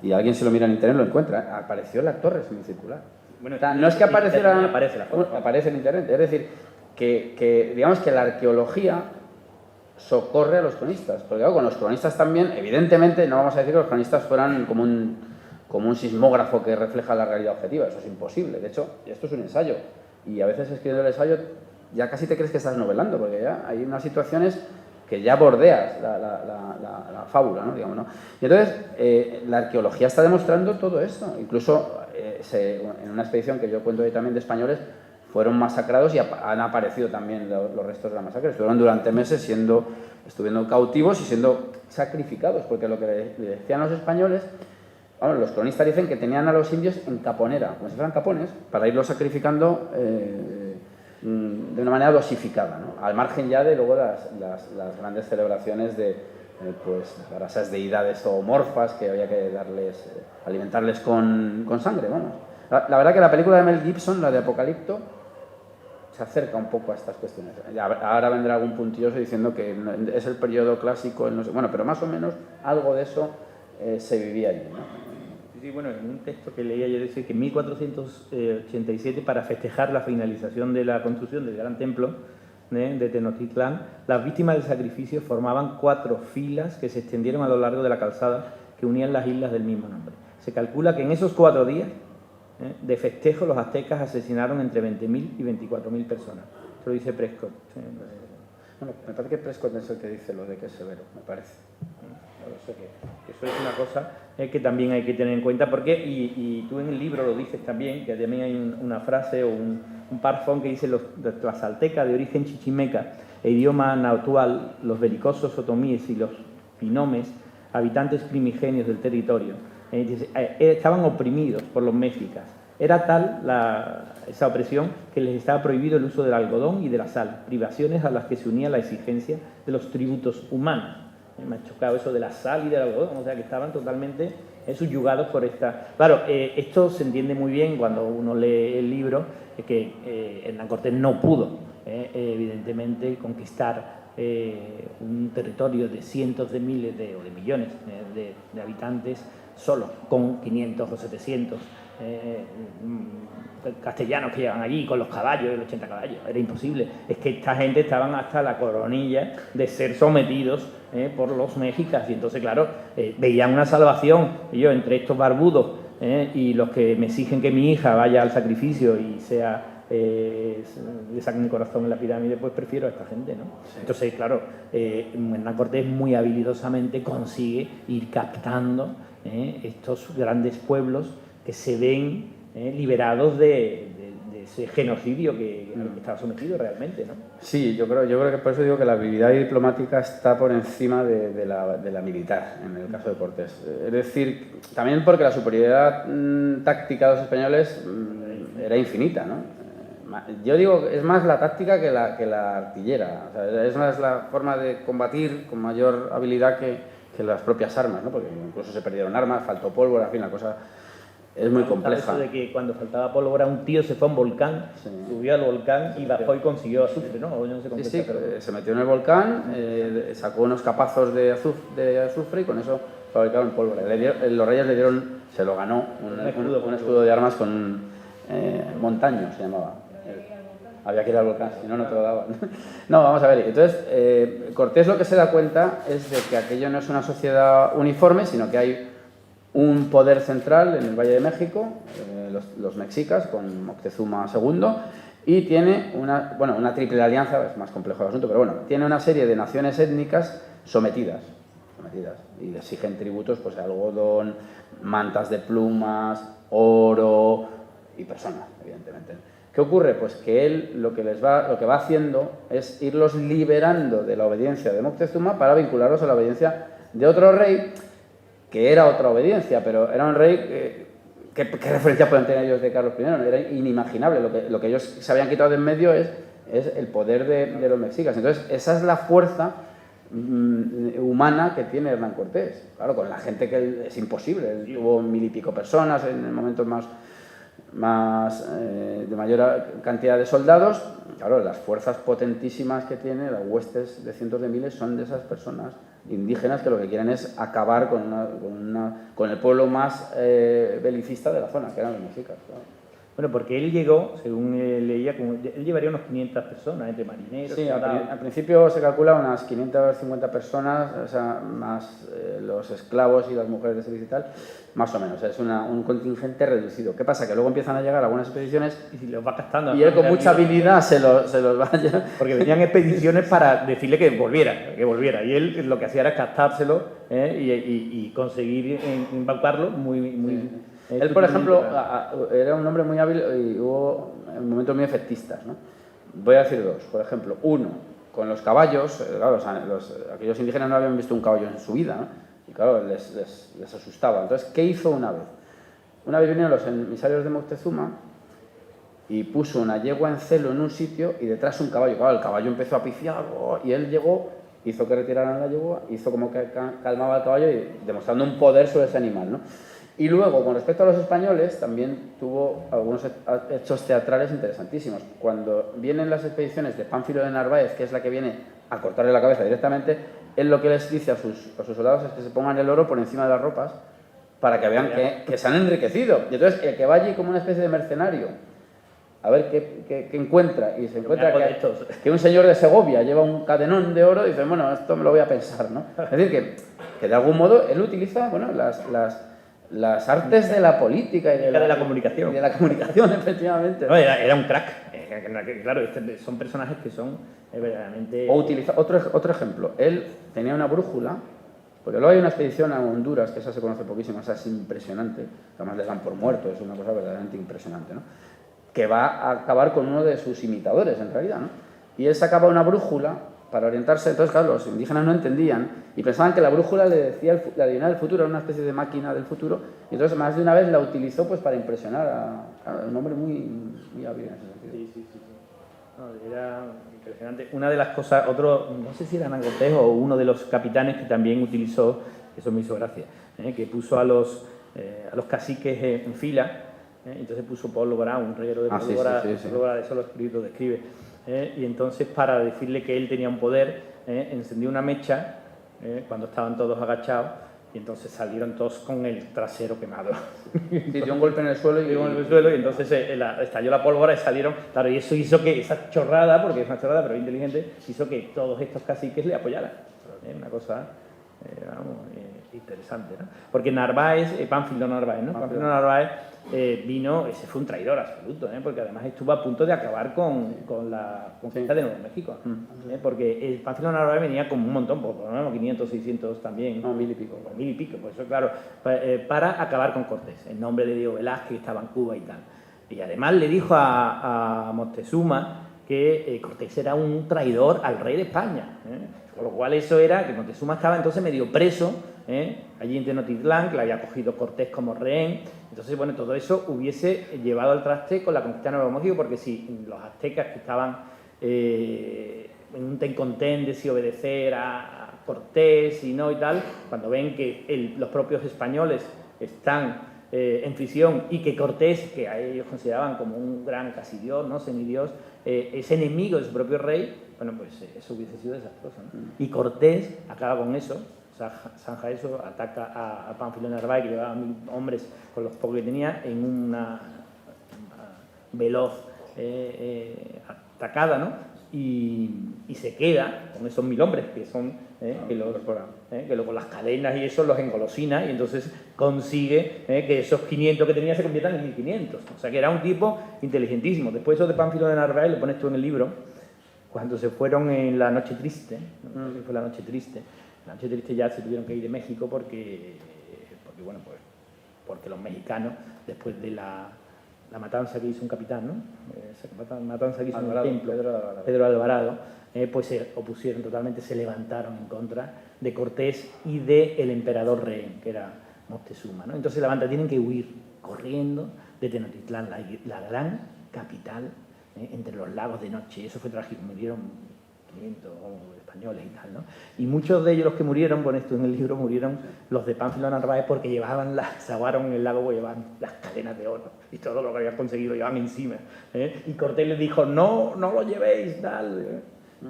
y alguien se lo mira en internet lo encuentra, apareció la torre semicircular. Bueno, o sea, no es que apareciera, aparece en internet, es decir, que digamos que la arqueología socorre a los cronistas, porque claro, con los cronistas también, evidentemente, no vamos a decir que los cronistas fueran como un sismógrafo que refleja la realidad objetiva, eso es imposible. De hecho, esto es un ensayo, y a veces escribiendo el ensayo ya casi te crees que estás novelando, porque ya hay unas situaciones que ya bordeas la fábula, ¿no? Digamos, ¿no? Y entonces, la arqueología está demostrando todo esto. Incluso en una expedición que yo cuento ahí también de españoles, fueron masacrados y han aparecido también los restos de la masacre. Estuvieron durante meses estuvieron cautivos y siendo sacrificados, porque lo que le decían los españoles, bueno, los cronistas dicen que tenían a los indios en caponera, como si fueran capones, para irlos sacrificando de una manera dosificada, ¿no? Al margen ya de luego las grandes celebraciones de para esas deidades zoomorfas que había que alimentarles con sangre, vamos. La verdad que la película de Mel Gibson, la de Apocalipto, se acerca un poco a estas cuestiones. Ahora vendrá algún puntilloso diciendo que es el periodo clásico, no sé, bueno, pero más o menos algo de eso se vivía allí, ¿no? Sí, bueno, en un texto que leía yo decía que en 1487, para festejar la finalización de la construcción del Gran Templo de Tenochtitlán, las víctimas del sacrificio formaban 4 filas que se extendieron a lo largo de la calzada que unían las islas del mismo nombre. Se calcula que en esos 4 días de festejo los aztecas asesinaron entre 20.000 y 24.000 personas. Eso lo dice Prescott. Bueno, me parece que Prescott es el que dice lo de que es severo, me parece. O sea que eso es una cosa que también hay que tener en cuenta, porque, y tú en el libro lo dices también, que también hay una frase o un párrafo que dice los tlaxaltecas de origen chichimeca e idioma náhuatl, los belicosos otomíes y los pinomes, habitantes primigenios del territorio, estaban oprimidos por los mexicas. Era tal esa opresión que les estaba prohibido el uso del algodón y de la sal, privaciones a las que se unía la exigencia de los tributos humanos. Me ha chocado eso de la sal y del algodón, o sea que estaban totalmente subyugados por esta... Claro, esto se entiende muy bien cuando uno lee el libro, que Hernán Cortés no pudo, evidentemente, conquistar un territorio de cientos de miles o de millones de habitantes solo, con 500 o 700 castellanos que llegan allí con los caballos, el 80 caballos. Era imposible. Es que esta gente estaban hasta la coronilla de ser sometidos por los mexicas, y entonces, claro, veían una salvación. Y yo, entre estos barbudos y los que me exigen que mi hija vaya al sacrificio y sea le sacan el corazón en la pirámide, pues prefiero a esta gente, ¿no? Sí. Entonces, claro, Hernán Cortés muy habilidosamente consigue ir captando estos grandes pueblos que se ven liberados de ese genocidio que estaba sometido realmente, ¿no? Sí, yo creo que por eso digo que la habilidad diplomática está por encima de la militar, en el caso de Cortés. Es decir, también porque la superioridad táctica de los españoles era infinita, ¿no? Yo digo, es más la táctica que la artillera. O sea, es más la forma de combatir con mayor habilidad que las propias armas, ¿no? Porque incluso se perdieron armas, faltó pólvora, en fin, la cosa es muy compleja. Eso de que cuando faltaba pólvora un tío se fue a un volcán, subió al volcán y bajó y consiguió azufre, ¿no? O yo no sé cómo se metió en el volcán, sacó unos capazos de azufre y con eso fabricaron pólvora. Los reyes le dieron, se lo ganó, un escudo de armas con un montaño, se llamaba. Había que ir al volcán, si no, no te lo daban. No, vamos a ver. Entonces, Cortés lo que se da cuenta es de que aquello no es una sociedad uniforme, sino que hay un poder central en el Valle de México, los mexicas, con Moctezuma II, y tiene una triple alianza, es más complejo el asunto, pero bueno, tiene una serie de naciones étnicas sometidas, y le exigen tributos, pues algodón, mantas de plumas, oro y personas, evidentemente. ¿Qué ocurre? Pues que él lo que va haciendo es irlos liberando de la obediencia de Moctezuma para vincularlos a la obediencia de otro rey, que era otra obediencia, pero era un rey ¿qué referencia pueden tener ellos de Carlos I? Era inimaginable. Lo que ellos se habían quitado de en medio es el poder de los mexicas. Entonces, esa es la fuerza humana que tiene Hernán Cortés. Claro, con la gente que es imposible. Él tuvo 1000 y pico personas en momentos de mayor cantidad de soldados. Claro, las fuerzas potentísimas que tiene, las huestes de cientos de miles, son de esas personas indígenas que lo que quieren es acabar con el pueblo más belicista de la zona, que eran los mexicas. Claro. Bueno, porque él llegó, según leía, él llevaría unos 500 personas, entre marineros. Sí, al principio se calcula unas 550 personas, o sea, más los esclavos y las mujeres de servicio y tal, más o menos. Es un contingente reducido. ¿Qué pasa? Que luego empiezan a llegar algunas expediciones y los va captando. Y él con mucha habilidad se los va a llevar. Porque venían expediciones para decirle que volviera. Y él lo que hacía era captárselo y conseguir embaucarlo muy él, por ejemplo, era un hombre muy hábil y hubo momentos muy efectistas, ¿no? Voy a decir dos. Por ejemplo, uno, con los caballos, claro, aquellos indígenas no habían visto un caballo en su vida, ¿no? Y claro, les asustaba. Entonces, ¿qué hizo una vez? Una vez vinieron los emisarios de Moctezuma y puso una yegua en celo en un sitio y detrás un caballo. Claro, el caballo empezó a pifiar y él llegó, hizo que retiraran la yegua, hizo como que calmaba al caballo y demostrando un poder sobre ese animal, ¿no? Y luego, con respecto a los españoles, también tuvo algunos hechos teatrales interesantísimos. Cuando vienen las expediciones de Pánfilo de Narváez, que es la que viene a cortarle la cabeza directamente, él lo que les dice a sus soldados es que se pongan el oro por encima de las ropas para que vean que se han enriquecido. Y entonces, el que va allí como una especie de mercenario a ver qué encuentra, y se encuentra que un señor de Segovia lleva un cadenón de oro y dice, bueno, esto me lo voy a pensar, ¿no? Es decir, que de algún modo él utiliza, bueno, las artes de la política y de la comunicación. Y de la comunicación, efectivamente. No, era un crack. Claro, son personajes que son verdaderamente... O utiliza otro ejemplo. Él tenía una brújula, porque luego hay una expedición a Honduras, que esa se conoce poquísimo, esa es impresionante, además le dan por muerto, es una cosa verdaderamente impresionante, ¿no? Que va a acabar con uno de sus imitadores, en realidad, ¿no? Y él sacaba una brújula para orientarse. Entonces, claro, los indígenas no entendían y pensaban que la brújula le adivinaba el futuro, era una especie de máquina del futuro, y entonces más de una vez la utilizó pues para impresionar a un hombre muy hábil en ese sentido. Sí. No, era impresionante. Una de las cosas, no sé si era Hernán Cortés o uno de los capitanes que también utilizó, eso me hizo gracia, que puso a los caciques en fila, entonces puso pólvora, un reguero de pólvora, pólvora, eso lo describe. Y entonces, para decirle que él tenía un poder, encendió una mecha cuando estaban todos agachados y entonces salieron todos con el trasero quemado. Y dio un golpe en el suelo y entonces estalló la pólvora y salieron. Claro, y eso hizo que esa chorrada, porque es una chorrada pero inteligente, hizo que todos estos caciques le apoyaran. Una cosa Interesante, ¿no? Porque Narváez, Pánfilo Narváez, ¿no? Pánfilo Narváez vino, ese fue un traidor absoluto, porque además estuvo a punto de acabar con la conquista de Nuevo México, porque Pánfilo Narváez venía con un montón, por lo menos 500, 600 también, no, 1000 y pico. 1000 y pico, pues eso claro, para acabar con Cortés, en nombre de Diego Velázquez, que estaba en Cuba y tal. Y además le dijo a Moctezuma que Cortés era un traidor al rey de España, con lo cual eso era que Moctezuma estaba entonces medio preso allí en Tenochtitlán, que le había cogido Cortés como rehén. Entonces, bueno, todo eso hubiese llevado al traste con la conquista de Nuevo México, porque si los aztecas que estaban en un ten-con-ten de si obedecer a Cortés y no y tal, cuando ven que los propios españoles están en prisión y que Cortés, que a ellos consideraban como un gran casi dios, ¿no? Semidios, es enemigo de su propio rey, bueno, pues eso hubiese sido desastroso, ¿no? Y Cortés acaba con eso, zanja eso, ataca a Pánfilo Narváez, que llevaba 1000 hombres con los pocos que tenía, en una veloz atacada, ¿no? Y se queda con esos 1000 hombres que son que con las cadenas y eso los engolosina, y entonces consigue que esos 500 que tenía se conviertan en 1500. O sea que era un tipo inteligentísimo. Después eso de Pánfilo de Narváez lo pones tú en el libro, cuando se fueron en la Noche Triste, ¿no? Fue la Noche Triste. La Noche Triste ya se tuvieron que ir de México porque bueno, pues porque los mexicanos, después de la matanza que hizo un capitán, ¿no? Esa matanza que hizo en el templo, Pedro Alvarado, pues se opusieron totalmente, se levantaron en contra de Cortés y del emperador rehén, que era Moctezuma, ¿no? Entonces la banda tienen que huir corriendo de Tenochtitlán, la gran capital, entre los lagos de noche. Y eso fue trágico, murieron 500 españoles y tal, ¿no? Y muchos de ellos, los que murieron, con esto en el libro, murieron los de Pánfilo Narváez porque se ahogaron en el lago, pues llevaban las cadenas de oro y todo lo que habían conseguido llevaban encima, y Cortés les dijo, no lo llevéis, tal,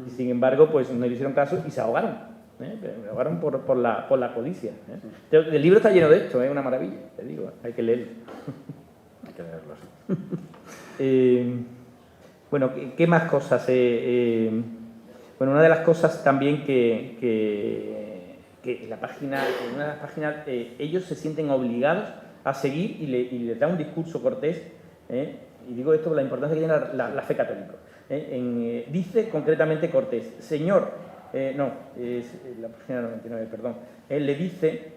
y sin embargo, pues no le hicieron caso y se ahogaron, se ahogaron por la codicia, El libro está lleno de esto, es una maravilla, te digo, hay que leerlo. Hay que leerlo, sí. Bueno, ¿qué más cosas? Bueno, una de las cosas también que en una de las páginas ellos se sienten obligados a seguir y les da un discurso Cortés, y digo esto por la importancia que tiene la fe católica. Dice concretamente Cortés, Señor, no, es la página 99, perdón, él le dice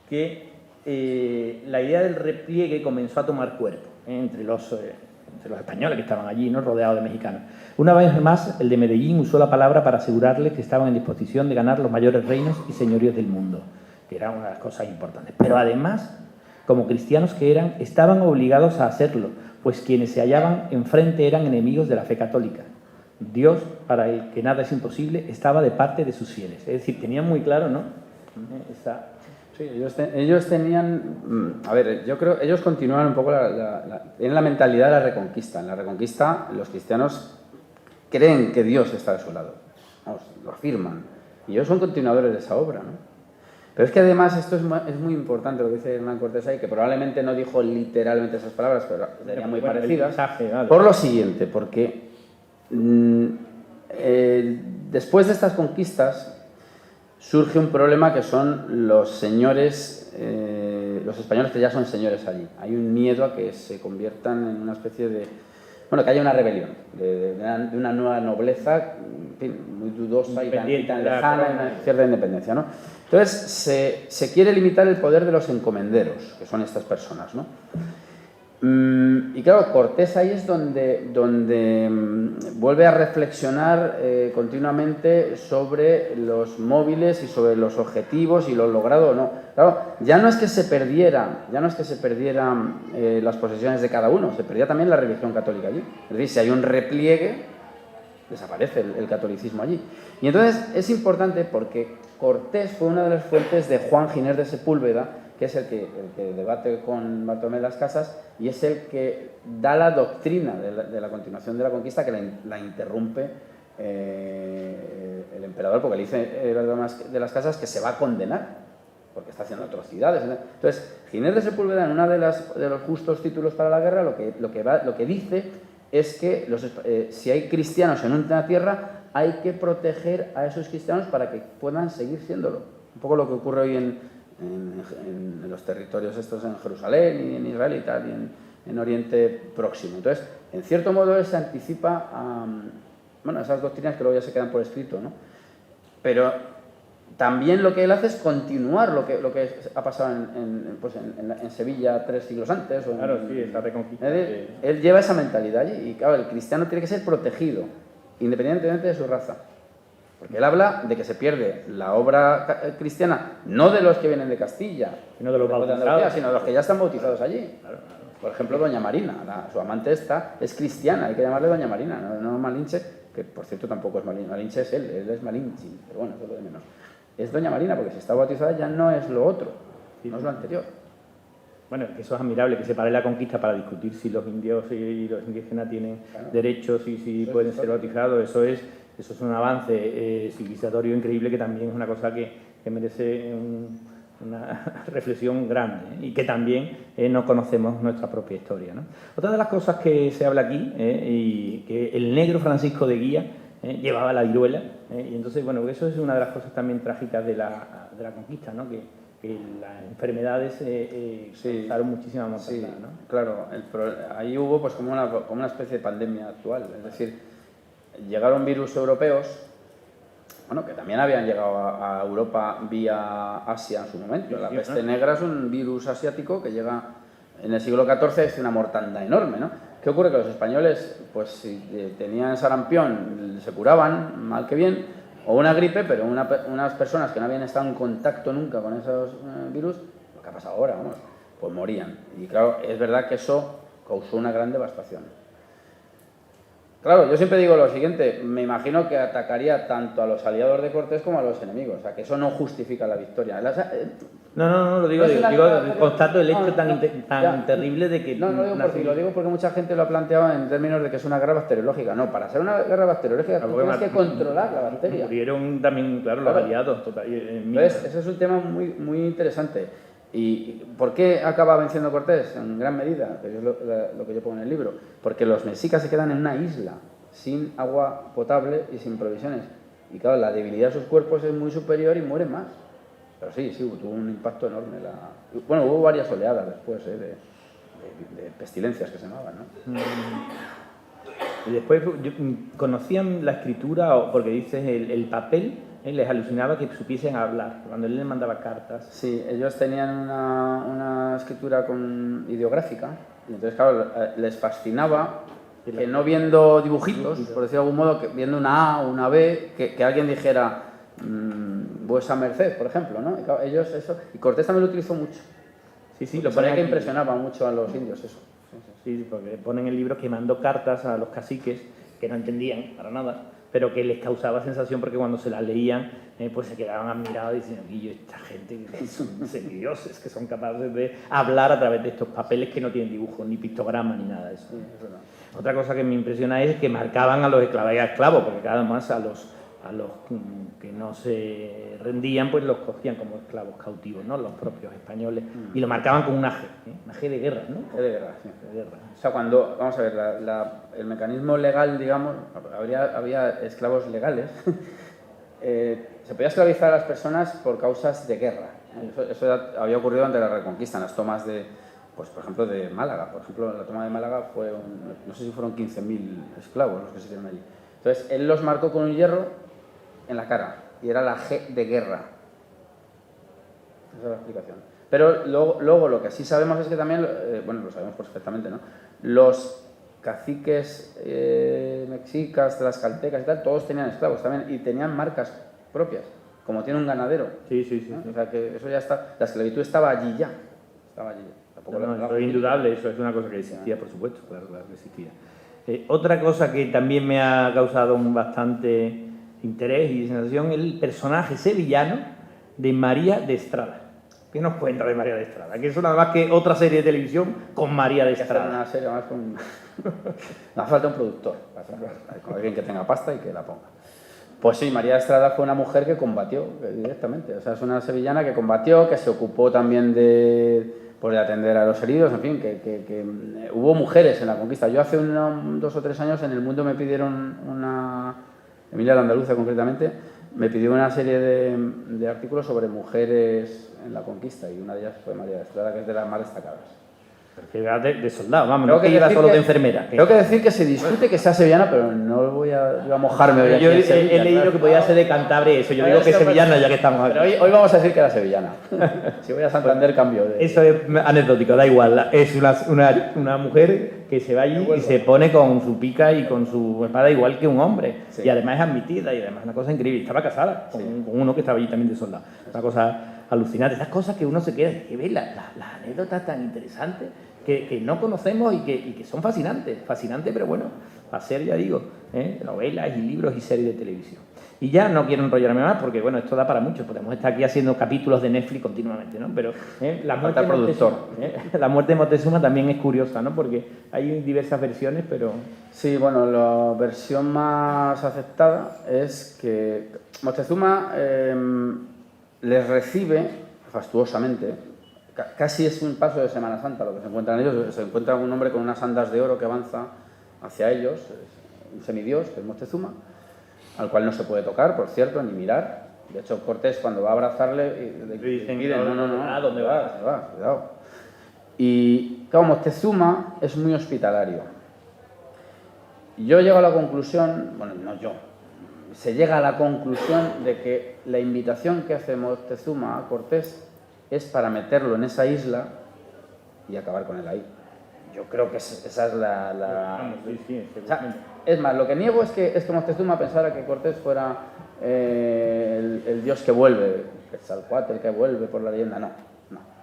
que la idea del repliegue comenzó a tomar cuerpo entre los españoles que estaban allí, ¿no? Rodeados de mexicanos. Una vez más, el de Medellín usó la palabra para asegurarles que estaban en disposición de ganar los mayores reinos y señoríos del mundo, que era una de las cosas importantes. Pero además, como cristianos que eran, estaban obligados a hacerlo, pues quienes se hallaban enfrente eran enemigos de la fe católica. Dios, para el que nada es imposible, estaba de parte de sus fieles. Es decir, tenían muy claro, ¿no? Sí, ellos tenían, a ver, yo creo, ellos continuaron un poco tienen la mentalidad de la Reconquista. En la Reconquista los cristianos creen que Dios está de su lado, vamos, lo afirman, y ellos son continuadores de esa obra, ¿no? Pero es que además esto es muy importante lo que dice Hernán Cortés ahí, que probablemente no dijo literalmente esas palabras, pero serían muy parecidas, por lo siguiente, porque después de estas conquistas surge un problema que son los señores, los españoles que ya son señores allí. Hay un miedo a que se conviertan en una especie de... Bueno, que haya una rebelión de una nueva nobleza, en fin, muy dudosa y tan lejana, una cierta independencia, ¿no? Entonces, se quiere limitar el poder de los encomenderos, que son estas personas, ¿no? Y claro, Cortés ahí es donde vuelve a reflexionar continuamente sobre los móviles y sobre los objetivos y lo logrado o no. Claro, ya no es que se perdieran las posesiones de cada uno, se perdía también la religión católica allí. Es decir, si hay un repliegue, desaparece el catolicismo allí. Y entonces es importante porque Cortés fue una de las fuentes de Juan Ginés de Sepúlveda, que es el que debate con Bartolomé de las Casas y es el que da la doctrina de la continuación de la conquista, que la interrumpe el emperador, porque le dice Bartolomé de las Casas que se va a condenar, porque está haciendo atrocidades. Entonces, Ginés de Sepúlveda, en uno de los justos títulos para la guerra, lo que dice es que si hay cristianos en una tierra, hay que proteger a esos cristianos para que puedan seguir siéndolo. Un poco lo que ocurre hoy en los territorios estos en Jerusalén y en Israel y tal, y en Oriente Próximo. Entonces, en cierto modo, él se anticipa a esas doctrinas que luego ya se quedan por escrito, ¿no? Pero también lo que él hace es continuar lo que ha pasado en Sevilla 3 siglos antes. Claro, sí, esa reconquista. Él lleva esa mentalidad allí, y claro, el cristiano tiene que ser protegido, independientemente de su raza. Porque él habla de que se pierde la obra cristiana, no de los que vienen de Castilla, sino de los bautizados, sino de los que ya están bautizados allí. Claro. Por ejemplo, doña Marina, su amante es cristiana, hay que llamarle doña Marina, no Malinche, que por cierto tampoco es Malinche, Malinche es él es Malinche, pero bueno, eso es lo de menos. Es doña Marina, porque si está bautizada ya no es lo otro, no es lo anterior. Bueno, que eso es admirable, que se pare la conquista para discutir si los indios y los indígenas tienen derechos y si pueden ser bautizados. Eso es un avance civilizatorio increíble, que también es una cosa que merece una reflexión grande, y que también no conocemos nuestra propia historia, ¿no? Otra de las cosas que se habla aquí, y que el negro Francisco de Guía llevaba la viruela, y entonces, bueno, eso es una de las cosas también trágicas de la conquista, ¿no? Que las enfermedades causaron muchísima mortalidad, ¿no? Claro, ahí hubo pues como una especie de pandemia actual, es decir, llegaron virus europeos, que también habían llegado a Europa vía Asia en su momento. La peste negra es un virus asiático que llega en el siglo XIV, es una mortandad enorme, ¿no? ¿Qué ocurre? Que los españoles, pues si tenían sarampión, se curaban, mal que bien, o una gripe, pero unas personas que no habían estado en contacto nunca con esos virus, lo que ha pasado ahora, pues morían. Y claro, es verdad que eso causó una gran devastación. Claro, yo siempre digo lo siguiente, me imagino que atacaría tanto a los aliados de Cortés como a los enemigos, o sea, que eso no justifica la victoria. No, lo digo, constato el hecho tan terrible de que... Lo digo porque mucha gente lo ha planteado en términos de que es una guerra bacteriológica. No, para ser una guerra bacteriológica tú tienes que controlar la bacteria. Murieron también, claro, los aliados. Entonces, ese es un tema muy, muy interesante. ¿Y por qué acaba venciendo Cortés? En gran medida, que es lo que yo pongo en el libro, porque los mexicas se quedan en una isla, sin agua potable y sin provisiones. Y claro, la debilidad de sus cuerpos es muy superior y mueren más. Pero sí, tuvo un impacto enorme. Bueno, hubo varias oleadas después de pestilencias que se llamaban, ¿no? Y después conocían la escritura, porque dices el papel, les alucinaba que supiesen hablar, cuando él les mandaba cartas. Sí, ellos tenían una escritura ideográfica, y entonces, claro, les fascinaba que no viendo dibujitos, por decirlo de algún modo, que viendo una A o una B, que alguien dijera vuesa merced, por ejemplo, ¿no? Y claro, ellos eso, y Cortés también lo utilizó mucho. Sí, lo ponía que impresionaba mucho a los indios eso. Sí, porque ponen en el libro que mandó cartas a los caciques que no entendían para nada, pero que les causaba sensación porque cuando se las leían, pues se quedaban admirados diciendo, y esta gente que son semidioses, que son capaces de hablar a través de estos papeles que no tienen dibujos, ni pictogramas, ni nada de eso. Otra cosa que me impresiona es que marcaban a los esclavos, porque cada más a los que no se rendían, pues los cogían como esclavos cautivos, ¿no? Los propios españoles, y lo marcaban con una G de guerra, ¿no? G de guerra, sí. De guerra. O sea, vamos a ver, el mecanismo legal, digamos, había esclavos legales, se podía esclavizar a las personas por causas de guerra. Eso había ocurrido ante la Reconquista, en las tomas pues por ejemplo, de Málaga. Por ejemplo, la toma de Málaga no sé si fueron 15.000 esclavos los que se hicieron allí. Entonces, él los marcó con un hierro en la cara, y era la G de guerra. Esa es la explicación. Pero luego lo que sí sabemos es que también, lo sabemos perfectamente, ¿no? Los caciques mexicas, tlaxcaltecas y tal, todos tenían esclavos también, y tenían marcas propias, como tiene un ganadero. Sí. ¿no? O sea, que eso ya está, la esclavitud estaba allí ya. Eso es indudable, eso es una cosa que existía, por supuesto, claro que existía. Otra cosa que también me ha causado un bastante interés y sensación, el personaje sevillano de María de Estrada. ¿Qué nos cuenta de María de Estrada? Que eso nada más que otra serie de televisión con María de Estrada. Una serie más con... Nos falta un productor, con alguien que tenga pasta y que la ponga. Pues sí, María de Estrada fue una mujer que combatió directamente. O sea, es una sevillana que combatió, que se ocupó también de atender a los heridos, en fin, que hubo mujeres en la conquista. Yo hace 2 o 3 años en El Mundo me pidieron Emilia la Andaluza concretamente, me pidió una serie de artículos sobre mujeres en la conquista y una de ellas fue María de Estrada, que es de las más destacadas. Porque va de soldado, vamos, Tengo no que iba decir solo de enfermera. Tengo que decir que se discute que sea sevillana, pero no voy a mojarme hoy aquí Yo en Sevilla, he leído claro. que podía ser de Cantabria, eso. Yo digo que sevillana ya que estamos aquí. Pero hoy vamos a decir que era sevillana. Si voy a Santander, cambio de... Eso es anecdótico, da igual. Es una mujer que se va allí y se pone con su pica y con su espada igual que un hombre. Sí. Y además es admitida y además es una cosa increíble. Estaba casada con uno que estaba allí también de soldado. Una cosa alucinante. Esas cosas que uno se queda y que ve las anécdotas tan interesantes que no conocemos y que son fascinantes. Fascinantes, pero bueno, hacer, ya digo, novelas y libros y series de televisión. Y ya no quiero enrollarme más porque, bueno, esto da para mucho. Podemos estar aquí haciendo capítulos de Netflix continuamente, ¿no? Pero la muerte de Moctezuma también es curiosa, ¿no? Porque hay diversas versiones, pero... Sí, bueno, la versión más aceptada es que Moctezuma les recibe fastuosamente. Casi es un paso de Semana Santa lo que se encuentran ellos. Se encuentra un hombre con unas andas de oro que avanza hacia ellos, es un semidios, que es Moctezuma, al cual no se puede tocar, por cierto, ni mirar. De hecho, Cortés, cuando va a abrazarle, le dicen, no, ¿dónde vas? Cuidado. Y, claro, Moctezuma es muy hospitalario. Yo llego a la conclusión, bueno, no yo, se llega a la conclusión de que la invitación que hace Moctezuma a Cortés es para meterlo en esa isla y acabar con él ahí. Yo creo que esa es la... Sí, o sea, es más, lo que niego es que Moctezuma pensara que Cortés fuera el dios que vuelve, Quetzalcóatl, el que vuelve por la leyenda. No.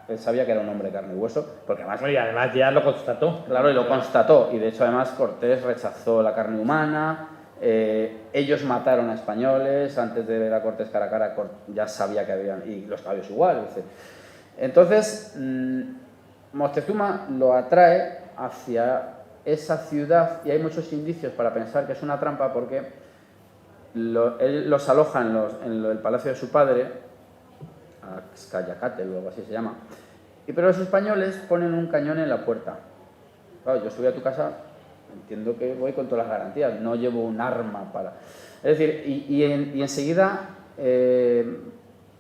Él sabía que era un hombre de carne y hueso, porque además... Bueno, y además ya lo constató. Claro, y lo constató. Y de hecho, además, Cortés rechazó la carne humana. Ellos mataron a españoles. Antes de ver a Cortés cara a cara, ya sabía que habían... Y los caballos igual. Entonces, Moctezuma lo atrae hacia esa ciudad y hay muchos indicios para pensar que es una trampa porque él los aloja en el palacio de su padre, Axcayacatl o algo así se llama, pero los españoles ponen un cañón en la puerta. Claro, yo subí a tu casa, entiendo que voy con todas las garantías, no llevo un arma para... Es decir, y enseguida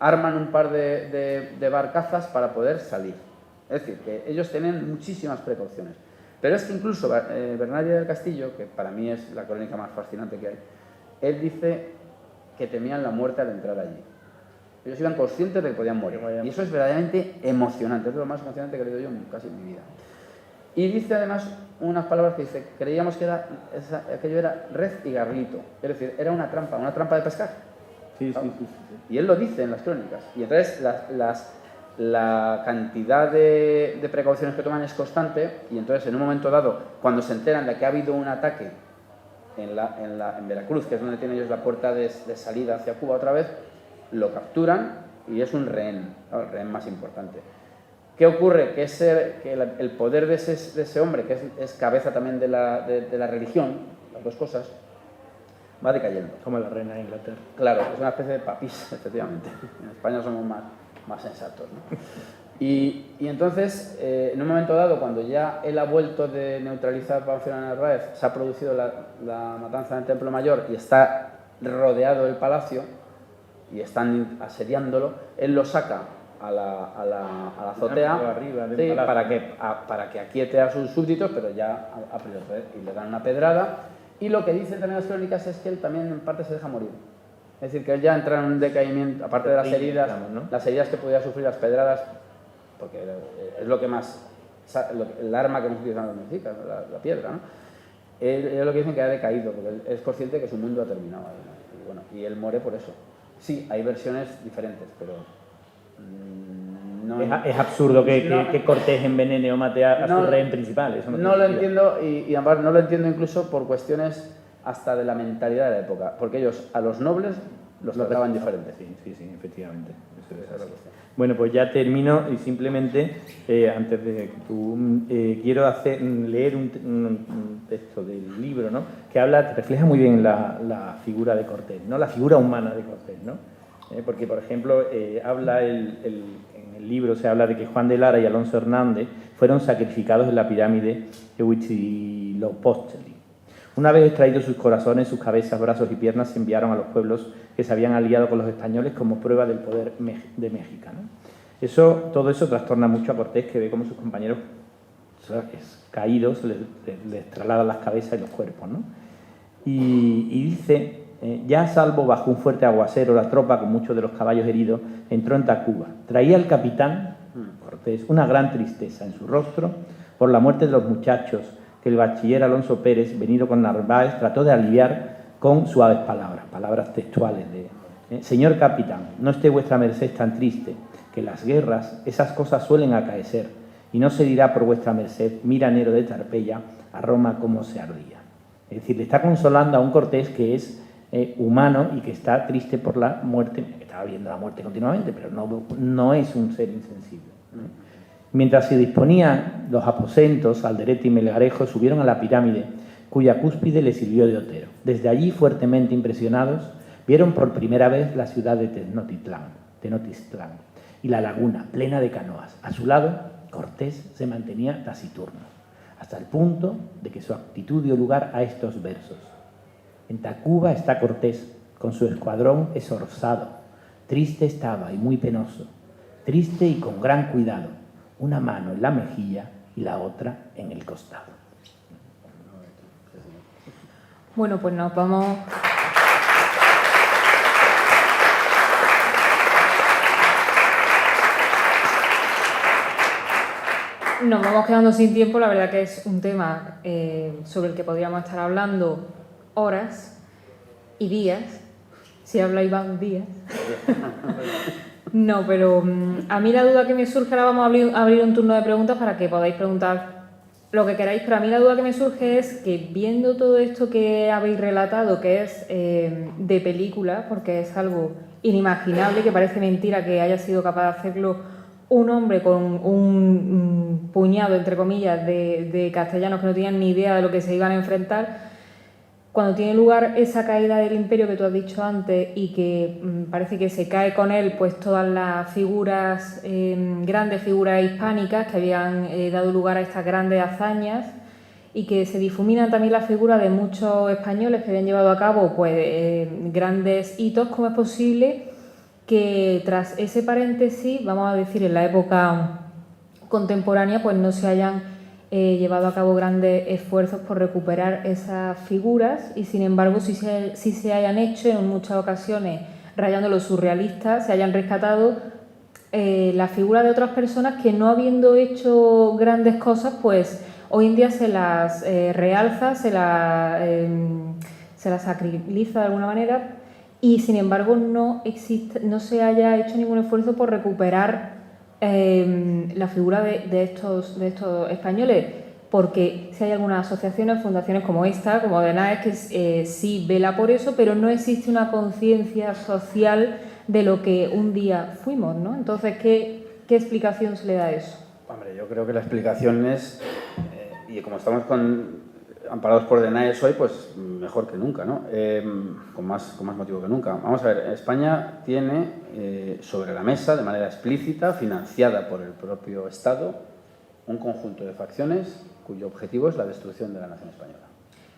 arman un par de barcazas para poder salir. Es decir, que ellos tienen muchísimas precauciones. Pero es que incluso Bernardino del Castillo, que para mí es la crónica más fascinante que hay, él dice que temían la muerte al entrar allí. Ellos iban conscientes de que podían morir. Y eso es verdaderamente emocionante. Es lo más emocionante que he leído yo casi en mi vida. Y dice además unas palabras que dice, creíamos que aquello era red y garlito. Es decir, era una trampa de pescar. Sí. Y él lo dice en las crónicas. Y entonces la cantidad de precauciones que toman es constante y entonces en un momento dado, cuando se enteran de que ha habido un ataque en Veracruz, que es donde tienen ellos la puerta de salida hacia Cuba otra vez, lo capturan y es un rehén, ¿no? El rehén más importante. ¿Qué ocurre? Que el poder de ese hombre, que es cabeza también de la religión, las dos cosas, va decayendo. Como la reina de Inglaterra. Claro, es una especie de papis, efectivamente. En España somos más sensatos, ¿no? Y entonces, en un momento dado, cuando ya él ha vuelto de neutralizar Palacio de Narváez, se ha producido la matanza en el Templo Mayor y está rodeado el palacio y están asediándolo, él lo saca a la azotea para que aquiete a sus súbditos, pero ya a priori, y le dan una pedrada. Y lo que dicen también las crónicas es que él también en parte se deja morir. Es decir, que él ya entra en un decaimiento, aparte de las heridas, ¿no? Las heridas que podía sufrir, las pedradas, porque es lo que más, el arma que hemos utilizado en Mexica, la piedra, ¿no? Él lo que dicen que ha decaído, porque él es consciente de que su mundo ha terminado ahí, ¿no? Y él muere por eso. Sí, hay versiones diferentes, pero no... Es absurdo que Cortés envenene o mate a su rehén principal. Eso no lo entiendo, y además no lo entiendo incluso por cuestiones hasta de la mentalidad de la época, porque ellos a los nobles los trataban diferente. Sí, efectivamente. Eso es bueno, pues ya termino y simplemente, antes de que tú, quiero leer un texto del libro, ¿no? Que refleja muy bien la figura de Cortés, ¿no? La figura humana de Cortés, ¿no? Porque, por ejemplo, en el libro se habla de que Juan de Lara y Alonso Hernández fueron sacrificados en la pirámide de Huitzilopochtli. Una vez extraídos sus corazones, sus cabezas, brazos y piernas, se enviaron a los pueblos que se habían aliado con los españoles como prueba del poder de México, ¿no? Todo eso trastorna mucho a Cortés, que ve como sus compañeros caídos les trasladan las cabezas y los cuerpos, ¿no? Y dice, ya a salvo bajo un fuerte aguacero, la tropa, con muchos de los caballos heridos, entró en Tacuba. Traía el capitán Cortés una gran tristeza en su rostro por la muerte de los muchachos, que el bachiller Alonso Pérez, venido con Narváez, trató de aliviar con suaves palabras textuales de señor capitán, no esté vuestra merced tan triste, que en las guerras esas cosas suelen acaecer, y no se dirá por vuestra merced, mira Nero de Tarpeya, a Roma como se ardía. Es decir, le está consolando a un Cortés que es humano y que está triste por la muerte, que estaba viendo la muerte continuamente, pero no es un ser insensible, ¿no? Mientras se disponían los aposentos, Alderete y Melgarejo subieron a la pirámide, cuya cúspide les sirvió de otero. Desde allí, fuertemente impresionados, vieron por primera vez la ciudad de Tenochtitlán y la laguna plena de canoas. A su lado, Cortés se mantenía taciturno, hasta el punto de que su actitud dio lugar a estos versos. En Tacuba está Cortés, con su escuadrón esorzado. Triste estaba y muy penoso, triste y con gran cuidado, una mano en la mejilla y la otra en el costado. Bueno, pues nos vamos... Nos vamos quedando sin tiempo, la verdad que es un tema sobre el que podríamos estar hablando horas y días, si habla Iván días. No, pero a mí la duda que me surge, ahora vamos a abrir un turno de preguntas para que podáis preguntar lo que queráis, pero a mí la duda que me surge es que viendo todo esto que habéis relatado, que es de película, porque es algo inimaginable, que parece mentira que haya sido capaz de hacerlo un hombre con un puñado, entre comillas, de castellanos que no tenían ni idea de lo que se iban a enfrentar. Cuando tiene lugar esa caída del imperio que tú has dicho antes y que parece que se cae con él pues todas las figuras, grandes figuras hispánicas que habían dado lugar a estas grandes hazañas y que se difuminan también las figuras de muchos españoles que habían llevado a cabo pues grandes hitos, ¿cómo es posible que tras ese paréntesis, vamos a decir en la época contemporánea, pues no se hayan llevado a cabo grandes esfuerzos por recuperar esas figuras y sin embargo sí se hayan hecho en muchas ocasiones, rayando lo surrealista, se hayan rescatado la figura de otras personas que no habiendo hecho grandes cosas, pues hoy en día se las realza, se las sacraliza de alguna manera y sin embargo no se haya hecho ningún esfuerzo por recuperar la figura de estos españoles, porque si hay algunas asociaciones, fundaciones como esta, como DENAES, que sí vela por eso, pero no existe una conciencia social de lo que un día fuimos, ¿no? Entonces, ¿qué explicación se le da a eso? Hombre, yo creo que la explicación es, y como estamos amparados por DENAES hoy, pues mejor que nunca, ¿no? Con más motivo que nunca. Vamos a ver, España tiene sobre la mesa, de manera explícita, financiada por el propio Estado, un conjunto de facciones cuyo objetivo es la destrucción de la nación española.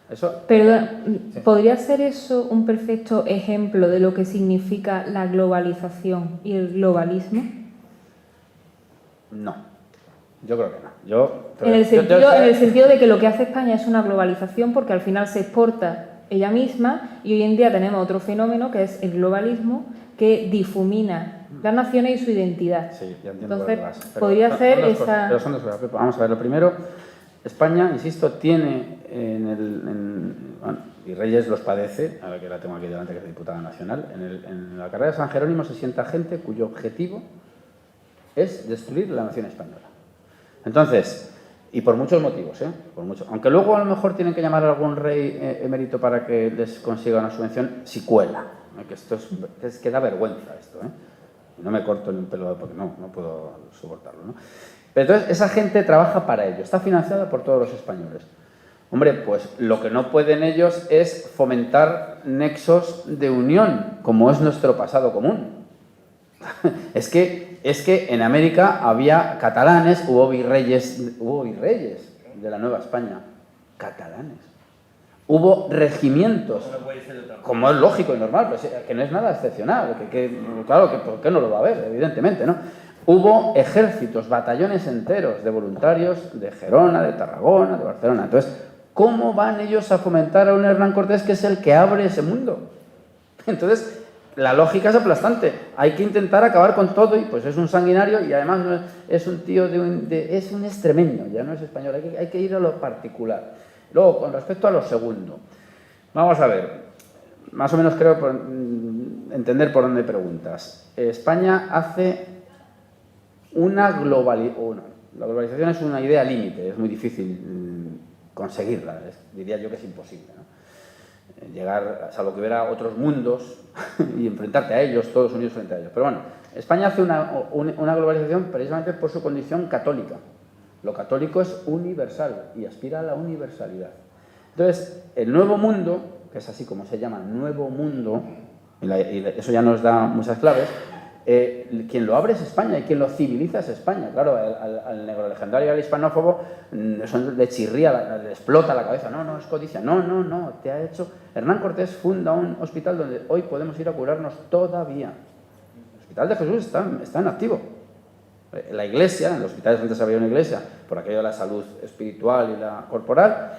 Eso, sí. ¿Podría ser eso un perfecto ejemplo de lo que significa la globalización y el globalismo? No, yo creo que no. En el sentido de que lo que hace España es una globalización porque al final se exporta ella misma y hoy en día tenemos otro fenómeno que es el globalismo que difumina las naciones y su identidad. Sí, ya entiendo. Entonces, podría ser esa... Pero son dos cosas. Vamos a ver, lo primero, España, insisto, tiene y Reyes los padece, a ver que la tengo aquí delante, que es diputada nacional, en la carrera de San Jerónimo se sienta gente cuyo objetivo es destruir la nación española. Entonces, y por muchos motivos, aunque luego a lo mejor tienen que llamar a algún rey emérito para que les consiga una subvención, si cuela, que esto es que da vergüenza esto, y no me corto ni un pelo porque no puedo soportarlo, ¿no? Pero entonces esa gente trabaja para ello, está financiada por todos los españoles. Hombre, pues lo que no pueden ellos es fomentar nexos de unión, como es nuestro pasado común. Es que en América había catalanes, hubo virreyes de la Nueva España, catalanes. Hubo regimientos, como es lógico y normal, pues, que no es nada excepcional, claro, que ¿por qué no lo va a haber? Evidentemente, ¿no? Hubo ejércitos, batallones enteros de voluntarios de Gerona, de Tarragona, de Barcelona. Entonces, ¿cómo van ellos a fomentar a un Hernán Cortés que es el que abre ese mundo? Entonces, la lógica es aplastante. Hay que intentar acabar con todo y pues es un sanguinario y además no es un tío es un extremeño, ya no es español. Hay que ir a lo particular. Luego, con respecto a lo segundo, vamos a ver, más o menos creo entender por dónde preguntas. España hace una globalización. La globalización es una idea límite, es muy difícil conseguirla, diría yo que es imposible, ¿no? Llegar, salvo que hubiera otros mundos y enfrentarte a ellos, todos unidos frente a ellos. Pero bueno, España hace una globalización precisamente por su condición católica. Lo católico es universal y aspira a la universalidad. Entonces, el Nuevo Mundo, que es así como se llama, Nuevo Mundo, y eso ya nos da muchas claves, quien lo abre es España y quien lo civiliza es España. Claro, al negro legendario y al hispanófobo eso le chirría, le explota la cabeza. No, es codicia. No, te ha hecho... Hernán Cortés funda un hospital donde hoy podemos ir a curarnos todavía. El Hospital de Jesús está en activo. La iglesia, en los hospitales antes había una iglesia, por aquello de la salud espiritual y la corporal,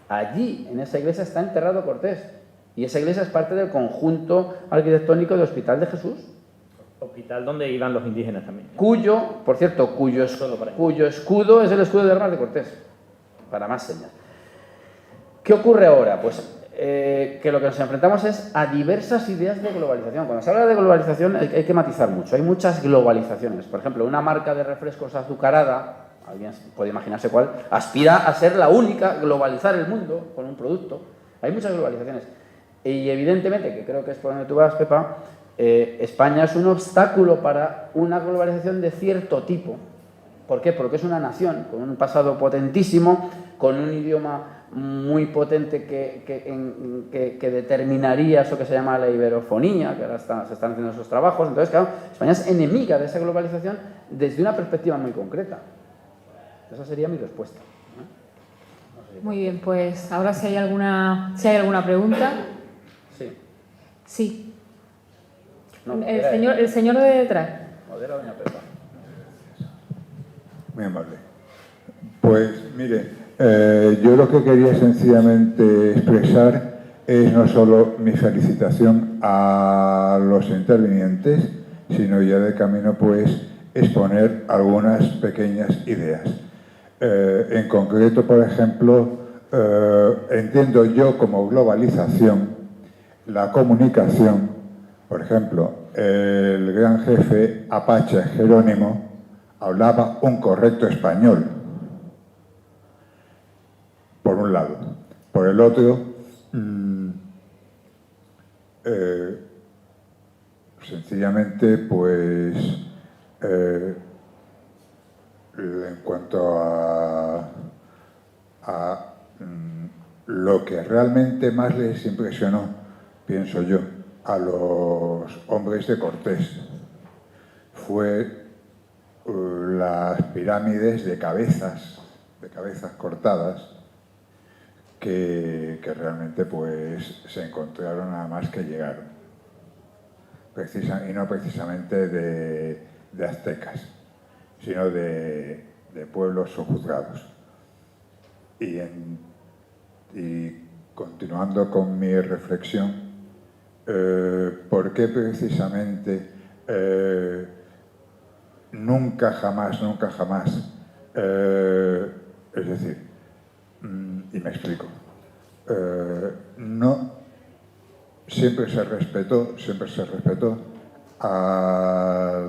allí, en esa iglesia, está enterrado Cortés. Y esa iglesia es parte del conjunto arquitectónico del Hospital de Jesús. Hospital donde iban los indígenas también. Por cierto, cuyo escudo es el escudo de armas de Cortés, para más señas. ¿Qué ocurre ahora? Pues que lo que nos enfrentamos es a diversas ideas de globalización. Cuando se habla de globalización hay que matizar mucho. Hay muchas globalizaciones. Por ejemplo, una marca de refrescos azucarada, alguien puede imaginarse cuál, aspira a ser la única, globalizar el mundo con un producto. Hay muchas globalizaciones. Y evidentemente, que creo que es por donde tú vas, Pepa, España es un obstáculo para una globalización de cierto tipo. ¿Por qué? Porque es una nación con un pasado potentísimo, con un idioma muy potente que determinaría eso que se llama la iberofonía, que ahora se están haciendo esos trabajos. Entonces, claro, España es enemiga de esa globalización desde una perspectiva muy concreta. Esa sería mi respuesta. Muy bien, pues ahora si hay alguna pregunta. Sí. Sí. No, el señor de detrás. Modera, doña Pepa. Muy amable. Pues mire, yo lo que quería sencillamente expresar es no solo mi felicitación a los intervinientes, sino ya de camino pues exponer algunas pequeñas ideas. En concreto, por ejemplo, entiendo yo como globalización la comunicación. Por ejemplo, el gran jefe Apache Jerónimo hablaba un correcto español, por un lado. Por el otro, sencillamente, pues, en cuanto a lo que realmente más les impresionó, pienso yo, a los hombres de Cortés, fue las pirámides de cabezas cortadas que realmente pues se encontraron nada más que llegaron. Y no precisamente de aztecas, sino de pueblos sojuzgados. Y continuando con mi reflexión, ¿por qué precisamente nunca jamás, es decir, y me explico, no siempre se respetó a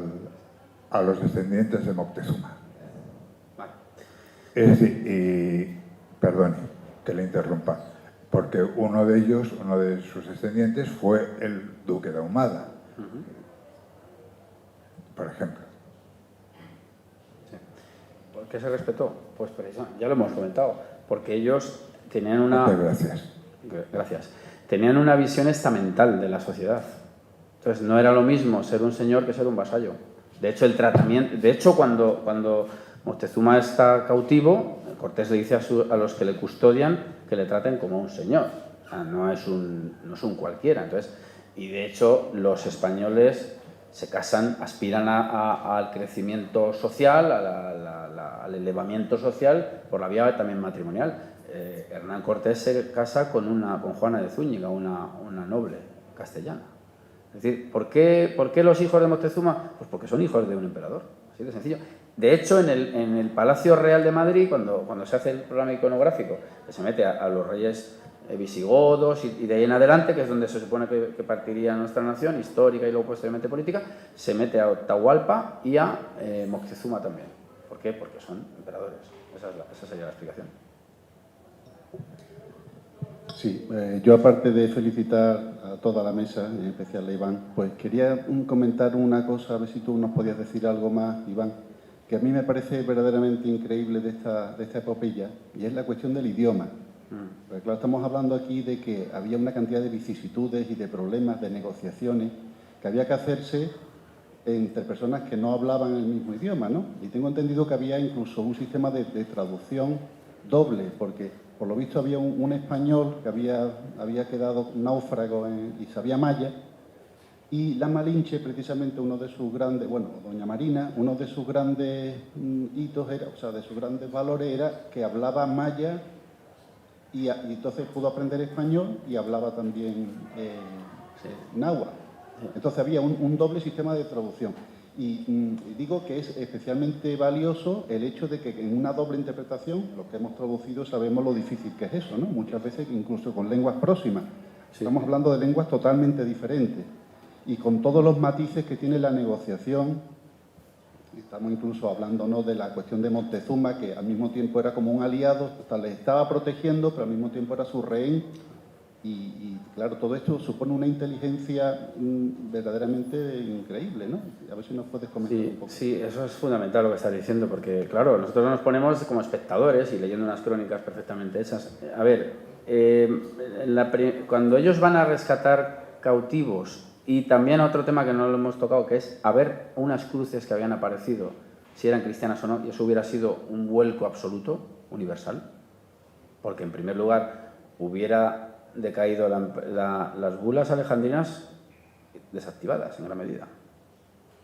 los descendientes de Moctezuma? Es decir, y perdone que le interrumpa, porque uno de sus descendientes fue el duque de Ahumada, por ejemplo. Sí. ¿Por qué se respetó? Pues precisamente, ya lo hemos comentado, porque ellos tenían una... Gracias. Tenían una visión estamental de la sociedad. Entonces, no era lo mismo ser un señor que ser un vasallo. De hecho, cuando Moctezuma está cautivo, Cortés le dice a los que le custodian que le traten como un señor, o sea, no es un cualquiera. Entonces, y de hecho los españoles se casan, aspiran al crecimiento social, al elevamiento social por la vía también matrimonial. Hernán Cortés se casa con Juana de Zúñiga, una noble castellana. Es decir, ¿por qué los hijos de Moctezuma? Pues porque son hijos de un emperador, así de sencillo. De hecho, en el Palacio Real de Madrid, cuando se hace el programa iconográfico, que se mete a los reyes visigodos y de ahí en adelante, que es donde se supone que partiría nuestra nación, histórica y luego posteriormente política, se mete a Atahualpa y a Moctezuma también. ¿Por qué? Porque son emperadores. Esa sería la explicación. Sí, yo aparte de felicitar a toda la mesa, en especial a Iván, pues quería comentar una cosa, a ver si tú nos podías decir algo más, Iván, que a mí me parece verdaderamente increíble de esta epopeya, y es la cuestión del idioma. Porque claro, estamos hablando aquí de que había una cantidad de vicisitudes y de problemas, de negociaciones, que había que hacerse entre personas que no hablaban el mismo idioma, ¿no? Y tengo entendido que había incluso un sistema de traducción doble, porque por lo visto había un español que había quedado náufrago y sabía maya, y la Malinche, precisamente uno de sus grandes, bueno, doña Marina, uno de sus grandes hitos era, o sea, de sus grandes valores era que hablaba maya y entonces pudo aprender español y hablaba también náhuatl. Entonces había un doble sistema de traducción. Y digo que es especialmente valioso el hecho de que en una doble interpretación, los que hemos traducido sabemos lo difícil que es eso, ¿no? Muchas veces incluso con lenguas próximas. Sí. Estamos hablando de lenguas totalmente diferentes y con todos los matices que tiene la negociación. Estamos incluso hablando, ¿no?, de la cuestión de Moctezuma, que al mismo tiempo era como un aliado, hasta le estaba protegiendo, pero al mismo tiempo era su rehén. Y claro, todo esto supone una inteligencia verdaderamente increíble, ¿no? A ver si nos puedes comentar un poco. Sí, eso es fundamental lo que estás diciendo, porque claro, nosotros nos ponemos como espectadores y leyendo unas crónicas perfectamente hechas. A ver, cuando ellos van a rescatar cautivos, y también otro tema que no lo hemos tocado, que es a ver unas cruces que habían aparecido, si eran cristianas o no, y eso hubiera sido un vuelco absoluto, universal, porque en primer lugar hubiera decaído las bulas alejandrinas desactivadas en gran medida.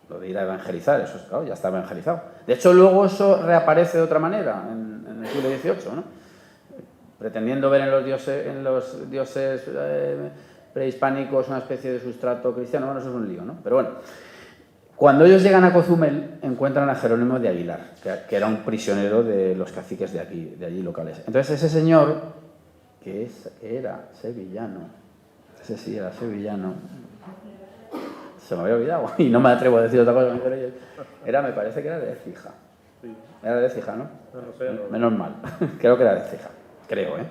Lo de ir a evangelizar, eso claro, ya está evangelizado. De hecho, luego eso reaparece de otra manera en el siglo XVIII, ¿no? Pretendiendo ver en los dioses prehispánicos una especie de sustrato cristiano. Bueno, eso es un lío, ¿no? Pero bueno, cuando ellos llegan a Cozumel encuentran a Jerónimo de Aguilar, que era un prisionero de los caciques de allí locales. Entonces ese señor, que era sevillano, ese sí era sevillano, se me había olvidado y no me atrevo a decir otra cosa, me parece que era de Écija. Era de Écija, ¿no? Menos mal, creo que era de Écija, creo, ¿eh?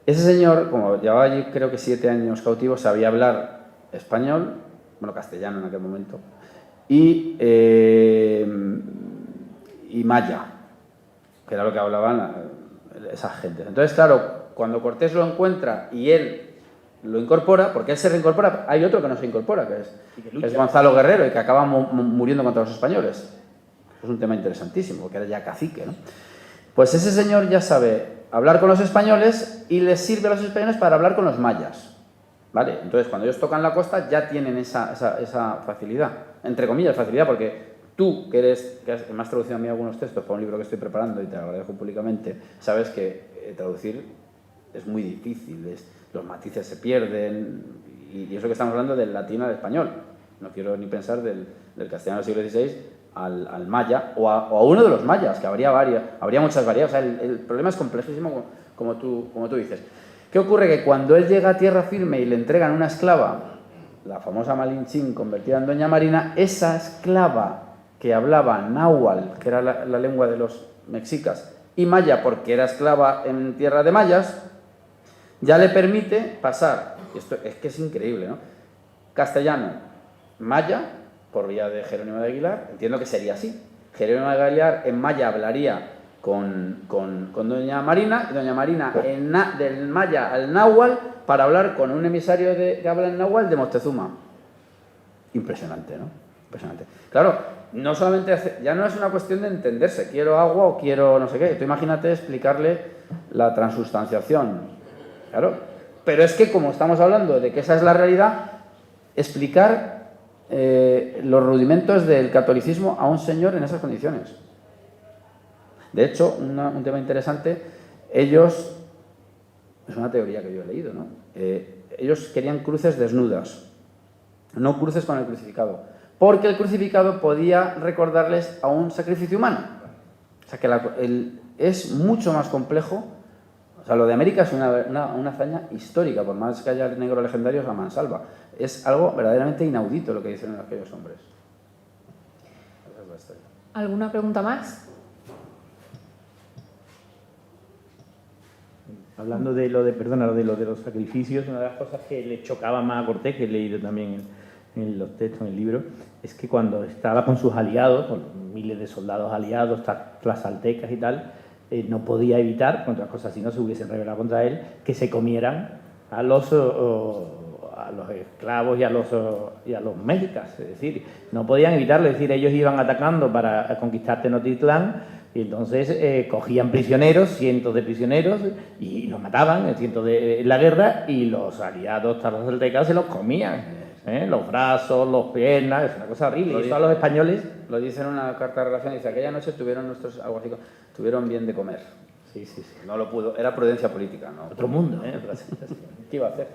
Ese señor, como llevaba allí creo que 7 años cautivo, sabía hablar español, bueno, castellano en aquel momento, y maya, que era lo que hablaban esas gentes. Entonces, claro, cuando Cortés lo encuentra y él lo incorpora, porque él se reincorpora, hay otro que no se incorpora, que es Gonzalo Guerrero, y que acaba muriendo contra los españoles. Es un tema interesantísimo, porque era ya cacique, ¿no? Pues ese señor ya sabe hablar con los españoles y les sirve a los españoles para hablar con los mayas, ¿vale? Entonces, cuando ellos tocan la costa, ya tienen esa facilidad, entre comillas, facilidad, porque tú, que me has traducido a mí algunos textos para un libro que estoy preparando y te lo agradezco públicamente, sabes que traducir es muy difícil, los matices se pierden, y eso que estamos hablando del latín al español. No quiero ni pensar del castellano del siglo XVI al maya, o a uno de los mayas, que habría muchas variedades. O sea, el problema es complejísimo, como tú dices. ¿Qué ocurre? Que cuando él llega a tierra firme y le entregan una esclava, la famosa Malinchín convertida en Doña Marina, esa esclava que hablaba náhuatl, que era la lengua de los mexicas, y maya, porque era esclava en tierra de mayas, ya le permite pasar, esto es que es increíble, ¿no?, castellano, maya, por vía de Jerónimo de Aguilar, entiendo que sería así. Jerónimo de Aguilar en maya hablaría con Doña Marina, y Doña Marina del maya al náhuatl para hablar con un emisario que habla en náhuatl de Moctezuma. Impresionante, ¿no? impresionante. Claro, no solamente ya no es una cuestión de entenderse, quiero agua o quiero no sé qué. Tú imagínate explicarle la transustanciación, claro. Pero es que como estamos hablando de que esa es la realidad, explicar los rudimentos del catolicismo a un señor en esas condiciones. De hecho, un tema interesante, ellos, es una teoría que yo he leído, ¿no? Ellos querían cruces desnudas, no cruces con el crucificado, porque el crucificado podía recordarles a un sacrificio humano. O sea, que es mucho más complejo. O sea, lo de América es una hazaña histórica, por más que haya negros legendarios a mansalva. Es algo verdaderamente inaudito lo que dicen aquellos hombres. Esa es la historia. ¿Alguna pregunta más? Hablando de lo de los sacrificios, una de las cosas que le chocaba más a Cortés, que he leído también en los textos, en el libro, es que cuando estaba con sus aliados, con miles de soldados aliados, tlaxcaltecas y tal, no podía evitar, con otras cosas si no se hubiesen rebelado contra él, que se comieran a los esclavos y a los mexicas. Es decir, no podían evitarlo, es decir, ellos iban atacando para conquistar Tenochtitlán y entonces cogían prisioneros, cientos de prisioneros, y los mataban en la guerra, y los aliados tlaxcaltecas se los comían. Los brazos, las piernas, es una cosa horrible. Y eso a los españoles lo dice en una carta de relación, dice, aquella noche tuvieron bien de comer. Sí. No lo pudo, era prudencia política, ¿no? Otro mundo, ¿Qué iba a hacer?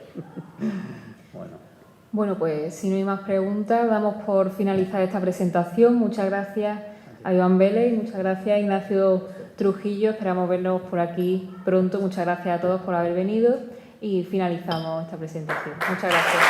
Bueno, pues si no hay más preguntas, damos por finalizar esta presentación. Muchas gracias a Iván Vélez y muchas gracias a Ignacio Trujillo. Esperamos vernos por aquí pronto. Muchas gracias a todos por haber venido y finalizamos esta presentación. Muchas gracias.